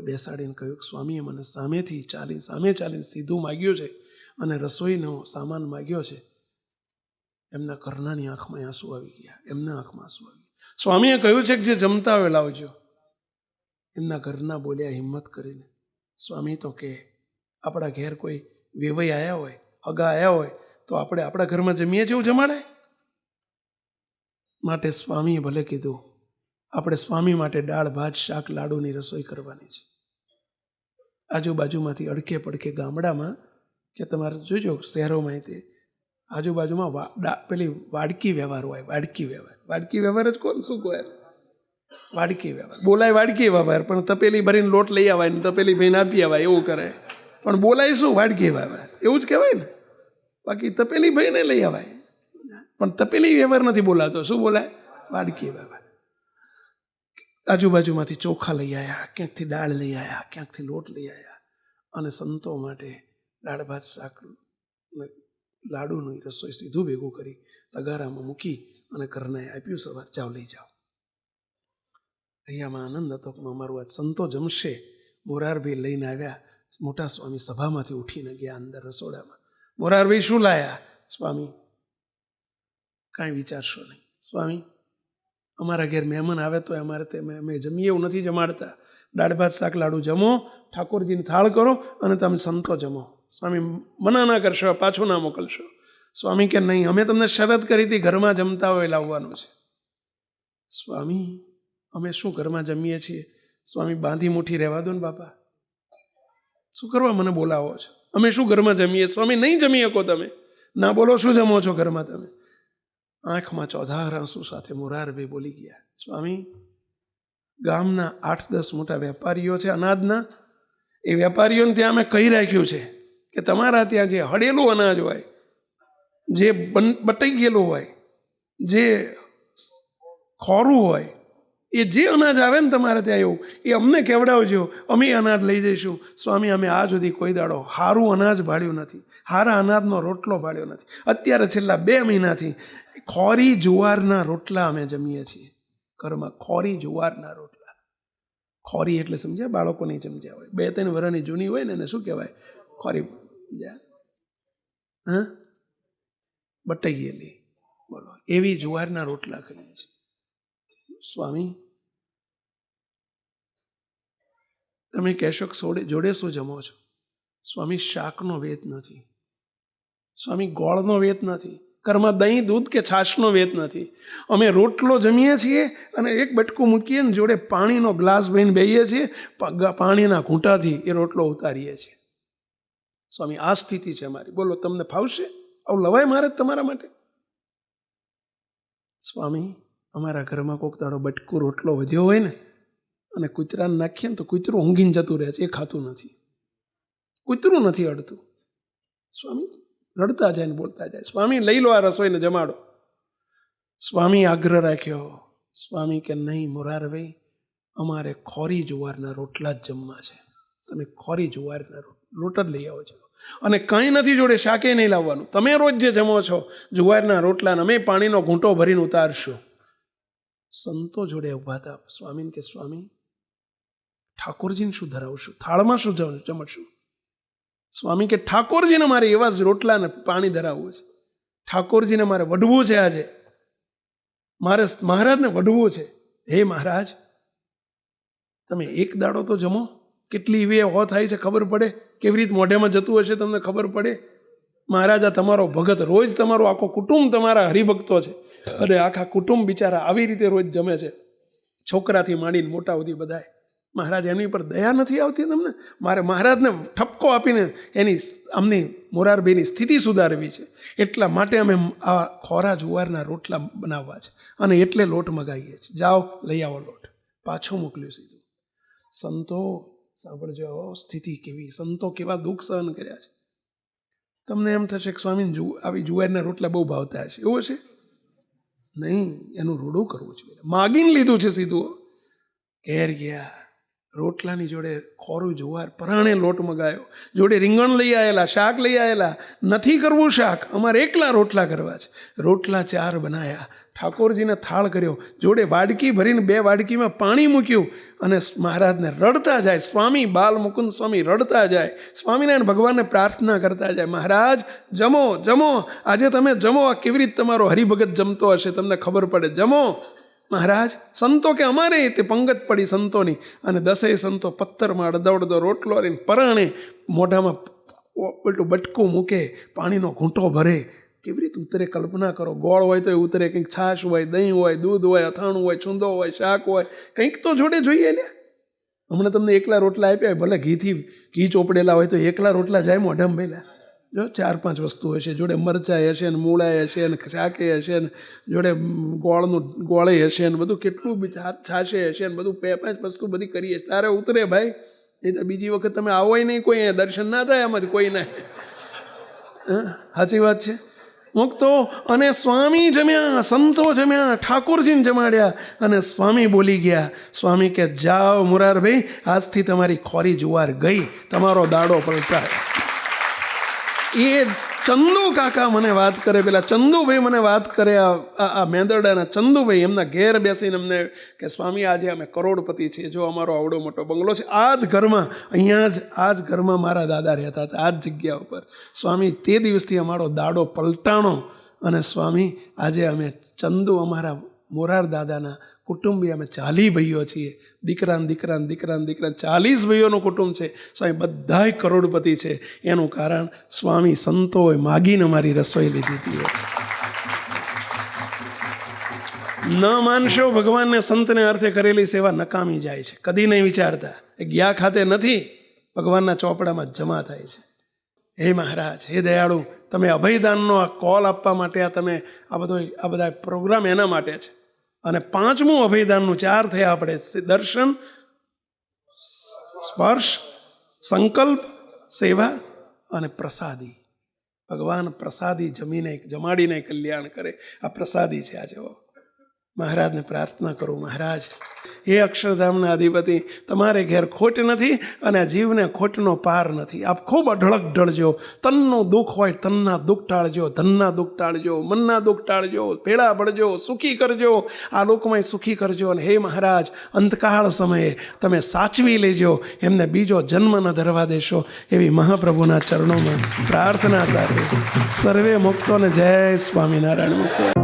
બેસાડીને કહ્યું, સ્વામીએ મને સામે ચાલીને સીધું માગ્યું છે અને રસોઈનો સામાન માગ્યો છે. એમના ઘરનાની આંખમાં આંસુ આવી ગયા, એમના આંખમાં આંસુ આવી ગયા. સ્વામીએ કહ્યું છે કે જે જમતા હોય લાવજો. એમના ઘરના બોલ્યા હિંમત કરીને, સ્વામી તો કે આપણા ઘેર કોઈ વેવાઈ આવ્યા હોય, હગા આવ્યા હોય, તો આપણે આપણા ઘરમાં જમીએ છીએ એવું જમાડાય? માટે સ્વામીએ ભલે કીધું, આપણે સ્વામી માટે દાળ ભાત શાક લાડુની રસોઈ કરવાની છે. આજુબાજુમાંથી અડકે પડકે ગામડામાં, કે તમારે જોજો શહેરોમાં તે આજુબાજુમાં પેલી વાડકી વ્યવહાર હોય. વાડકી વ્યવહાર જ કોણ શું કહે? વાડકી વ્યવહાર બોલાય, વાડકી વ્યવહાર, પણ તપેલી ભરીને લોટ લઈ આવાય ને તપેલી ભાઈને આપી આવાય એવું કરે. પણ બોલાય શું? વાડકી વ્યવહાર એવું જ કહેવાય ને. બાકી તપેલી ભાઈને લઈ આવાય, પણ તપેલી વ્યવહાર નથી બોલાતો. શું બોલાય? વાડકી વ્યવહાર. આજુબાજુમાંથી ચોખા લઈ આવ્યા, ક્યાંકથી દાળ લઈ આવ્યા, ક્યાંકથી લોટ લઈ આવ્યા, અને સંતો માટે દાળ ભાત શાક લાડુની રસોઈ સીધું ભેગું કરી તગારામાં મૂકી અને ઘરને આપ્યું. સવાર જાઓ, લઈ જાઓ. અહીંયામાં આનંદ હતો કે અમારું આજ સંતો જમશે. મોરારભાઈ લઈને આવ્યા. મોટા સ્વામી સભામાંથી ઉઠીને ગયા અંદર રસોડામાં. મોરારભાઈ શું લાયા? સ્વામી, કાંઈ વિચારશો નહીં. સ્વામી, અમારા ઘેર મહેમાન આવે તો અમારે અમે જમીએ એવું નથી જમાડતા. દાળ ભાત શાક લાડુ જમો, ઠાકોરજીને થાળ કરો અને તમે સંતો જમો. સ્વામી મના ના કરશો, પાછું ના મોકલશો. સ્વામી કે નહીં, અમે તમને શરત કરી હતી ઘરમાં જમતા હોય લાવવાનું છે. સ્વામી, અમે શું ઘરમાં જમીએ છીએ? સ્વામી, બાંધી મુઠ્ઠી રહેવા દો ને બાપા, શું કરવા મને બોલાવો છો? અમે શું ઘરમાં જમીએ? સ્વામી, નહીં જમી શકો તમે. ના બોલો, શું જમો છો ઘરમાં તમે? આંખમાં ચોધાર આંસુ સાથે મોરારભાઈ બોલી ગયા, સ્વામી, ગામના 8-10 મોટા વેપારીઓ છે અનાજના, એ વેપારીઓને ત્યાં અમે કહી રાખ્યું છે કે તમારા ત્યાં જે હળેલું અનાજ હોય, જે બટાઈ ગયેલું હોય, જે ખોરું હોય, એ જે અનાજ આવે ને તમારે ત્યાં એવું, એ અમને કેવડાવજો, અમે અનાજ લઈ જઈશું. સ્વામી, અમે આ સુધી કોઈ દાડો સારું અનાજ ભાળ્યું નથી, સારા અનાજનો રોટલો ભાળ્યો નથી. અત્યારે છેલ્લા 2 મહિનાથી ખોરી જુવારના રોટલા અમે જમીએ છીએ ઘરમાં. ખોરી જુવારના રોટલા. ખોરી એટલે સમજ્યા? બાળકો નહીં સમજ્યા હોય, 2-3 વર્ષની જૂની હોય ને એને શું કહેવાય? ખોરી. હા, બટાઈ ગયેલી. બોલો, એવી જુવારના રોટલા ખાઈએ છીએ. સ્વામી, તમે કહેશો કે જોડે શું જમો છો? સ્વામી, શાકનો વેત નથી. સ્વામી, ગોળનો વેત નથી. ઘરમાં દહીં, દૂધ કે છાશનો વેત નથી. અમે રોટલો જમીએ છીએ અને એક બટકું મૂકીએ ને જોડે પાણીનો ગ્લાસ ભરીને બેહીએ છીએ, પાણીના ઘૂંટાથી એ રોટલો ઉતારીએ છીએ. સ્વામી, આ સ્થિતિ છે અમારી. બોલો, તમને ફાવશે? આવું લવાય મારે તમારા માટે? સ્વામી, અમારા ઘરમાં કોઈક દાડો બટકું રોટલો વધ્યો હોય ને અને કૂતરાને નાખીએ ને તો કૂતરું ઊંઘીને જતું રહે છે, એ ખાતું નથી. કૂતરું નથી અડતું. સ્વામી રડતા જાય ને બોલતા જાય, સ્વામી લઈ લો આ રસોઈને જમાડો. સ્વામી આગ્રહ રાખ્યો. સ્વામી કે નહીં મોરારભાઈ, અમારે ખોરી જુવારના રોટલા જ જમવા છે. તમે ખોરી જુવારના લોટ જ લઈ આવો છો અને કંઈ નથી જોડે, શાકે નહીં લાવવાનું. તમે રોજ જે જમો છો જુવારના રોટલાને અમે પાણીનો ઘૂંટો ભરીને ઉતારશું. સંતો જોડે ઉભા હતા. સ્વામીને કે સ્વામી, ઠાકોરજીને શું ધરાવશું? થાળમાં શું જમશું? સ્વામી કે ઠાકોરજીને મારે એવા જ રોટલાને પાણી ધરાવવું છે. ઠાકોરજીને મારે વઢવું છે. આજે મારે મહારાજને વઢવું છે. હે મહારાજ, તમે એક દાડો તો જમો. કેટલી વે હો થાય છે ખબર પડે? કેવી રીતે મોઢામાં જતું હશે તમને ખબર પડે? મહારાજ, આ તમારો ભગત રોજ, તમારો આખો કુટુંબ તમારા હરિભક્તો છે અને આખા કુટુંબ બિચારા આવી રીતે રોજ જમે છે, છોકરાથી માંડીને મોટા સુધી બધાય. મહારાજ, એમની પર દયા નથી આવતી તમને? મારે મહારાજને ઠપકો આપીને અમની મોરારભાઈની સ્થિતિ સુધારવી છે. એટલા માટે અમે આ ખોરા જુવારના રોટલા બનાવવા છે અને એટલે લોટ મગાવીએ છીએ. જાઓ લઈ આવો લોટ. પાછો મોકલ્યું સીધું. સંતો સાંભળજો, સ્થિતિ કેવી, સંતો કેવા દુઃખ સહન કર્યા છે. તમને એમ થશે કે સ્વામી આવી જુવારના રોટલા બહુ ભાવતા હશે, એવું હશે? નહીં, એનું રૂડું કરવું છે. માગીને લીધું છે સીધું. ઘેર ગયા, રોટલાની જોડે ખોરું જુવાર પરાણે લોટ મગાયો, જોડે રીંગણ લઈ આવેલા, શાક લઈ આવેલા. નથી કરવું શાક, અમારે એકલા રોટલા કરવા છે. રોટલા 4 બનાવ્યા, ઠાકોરજીને થાળ કર્યો, જોડે વાડકી ભરીને 2 વાડકીમાં પાણી મૂક્યું અને મહારાજને રડતા જાય. સ્વામી બાલ મુકુંદ સ્વામી રડતા જાય, સ્વામિનારાયણ ભગવાનને પ્રાર્થના કરતા જાય, મહારાજ જમો જમો, આજે તમે જમો. આ કેવી રીતે તમારો હરિભગત જમતો હશે તમને ખબર પડે, જમો મહારાજ. સંતો કે અમારે તે પંગત પડી સંતોની અને 10 સંતો પથ્થરમાં અડધો રોટલો લઈને પરાણે મોઢામાં પેલું બટકું મૂકે, પાણીનો ઘૂંટો ભરે. કેવી રીતે ઉતરે કલ્પના કરો. ગોળ હોય તો એ ઉતરે, કંઈક છાશ હોય, દહીં હોય, દૂધ હોય, અથાણું હોય, છુંદો હોય, શાક હોય, કંઈક તો જોડે જોઈએ લે. હમણાં તમને એકલા રોટલા આપ્યા, ભલે ઘી ચોપડેલા હોય તો એકલા રોટલા જાય મોઢામાં પહેલાં? જો 4-5 વસ્તુ હશે, જોડે મરચાં હશે ને, મૂળા હશે ને, શાકે હશે ને, જોડે ગોળે હશે ને, બધું કેટલું છાશે હશે ને, બધું 5 વસ્તુ બધી કરીએ. તારે ઉતરે ભાઈ. નહીં તો બીજી વખત તમે આવો નહીં, કોઈ દર્શન ના થાય આમાંથી કોઈ ના. સાચી વાત છે. મુક્તો અને સ્વામી જમ્યા, સંતો જમ્યા, ઠાકોરજીને જમાડ્યા અને સ્વામી બોલી ગયા. સ્વામી કે જાઓ મોરારભાઈ, આજથી તમારી ખોરી જુવાર ગઈ, તમારો દાડો પલટાય. એ ચંદુ કાકા મને વાત કરે, પેલા ચંદુભાઈ મને વાત કરે, આ મેંદરડાના ચંદુભાઈ, એમના ઘેર બેસીને અમને કે સ્વામી આજે અમે કરોડપતિ છીએ, જો અમારો આવડો મોટો બંગલો છે, આ જ ઘરમાં, અહીંયા જ આ જ ઘરમાં મારા દાદા રહેતા હતા, આ જ જગ્યા ઉપર. સ્વામી તે દિવસથી અમારો દાડો પલટાણો અને સ્વામી આજે અમે ચંદુ, અમારા મોરાર દાદાના કુટુંબી અમે 40 ભાઈઓ છીએ. દીકરાને 40 ભાઈઓનું કુટુંબ છે. સ્વામી બધાય કરોડપતિ છે. એનું કારણ સ્વામી સંતોએ માગીને અમારી રસોઈ લીધી હતી. ન માનશો, ભગવાનને સંતને અર્થે કરેલી સેવા નકામી જાય છે. કદી નહીં વિચારતા, એ ગયા ખાતે નથી, ભગવાનના ચોપડામાં જમા થાય છે. હે મહારાજ, હે દયાળુ, તમે અભયદાનનો આ કોલ આપવા માટે આ બધા પ્રોગ્રામ એના માટે છે. અને 5મું અભયદાનનું 4 થયા આપણે: દર્શન, સ્પર્શ, સંકલ્પ, સેવા અને પ્રસાદી. ભગવાન પ્રસાદી જમાડીને કલ્યાણ કરે. આ પ્રસાદી છે. આજે મહારાજને પ્રાર્થના કરું, મહારાજ હે અક્ષરધામના અધિપતિ, તમારે ઘેર ખોટ નથી અને આ જીવને ખોટનો પાર નથી. આપ ખૂબ અઢળક ઢળજો. તનનું દુઃખ હોય તનના દુઃખ ટાળજો, ધનના દુઃખ ટાળજો, મનના દુઃખ ટાળજો, ભેળા ભળજો, સુખી કરજો, આ લોકમાં સુખી કરજો. અને હે મહારાજ, અંતકાળ સમયે તમે સાચવી લેજો, એમને બીજો જન્મ ન ધરવા દેશો. એવી મહાપ્રભુના ચરણોમાં પ્રાર્થના સાથે સર્વે મુક્તોને જય સ્વામિનારાયણ. મુક્ત.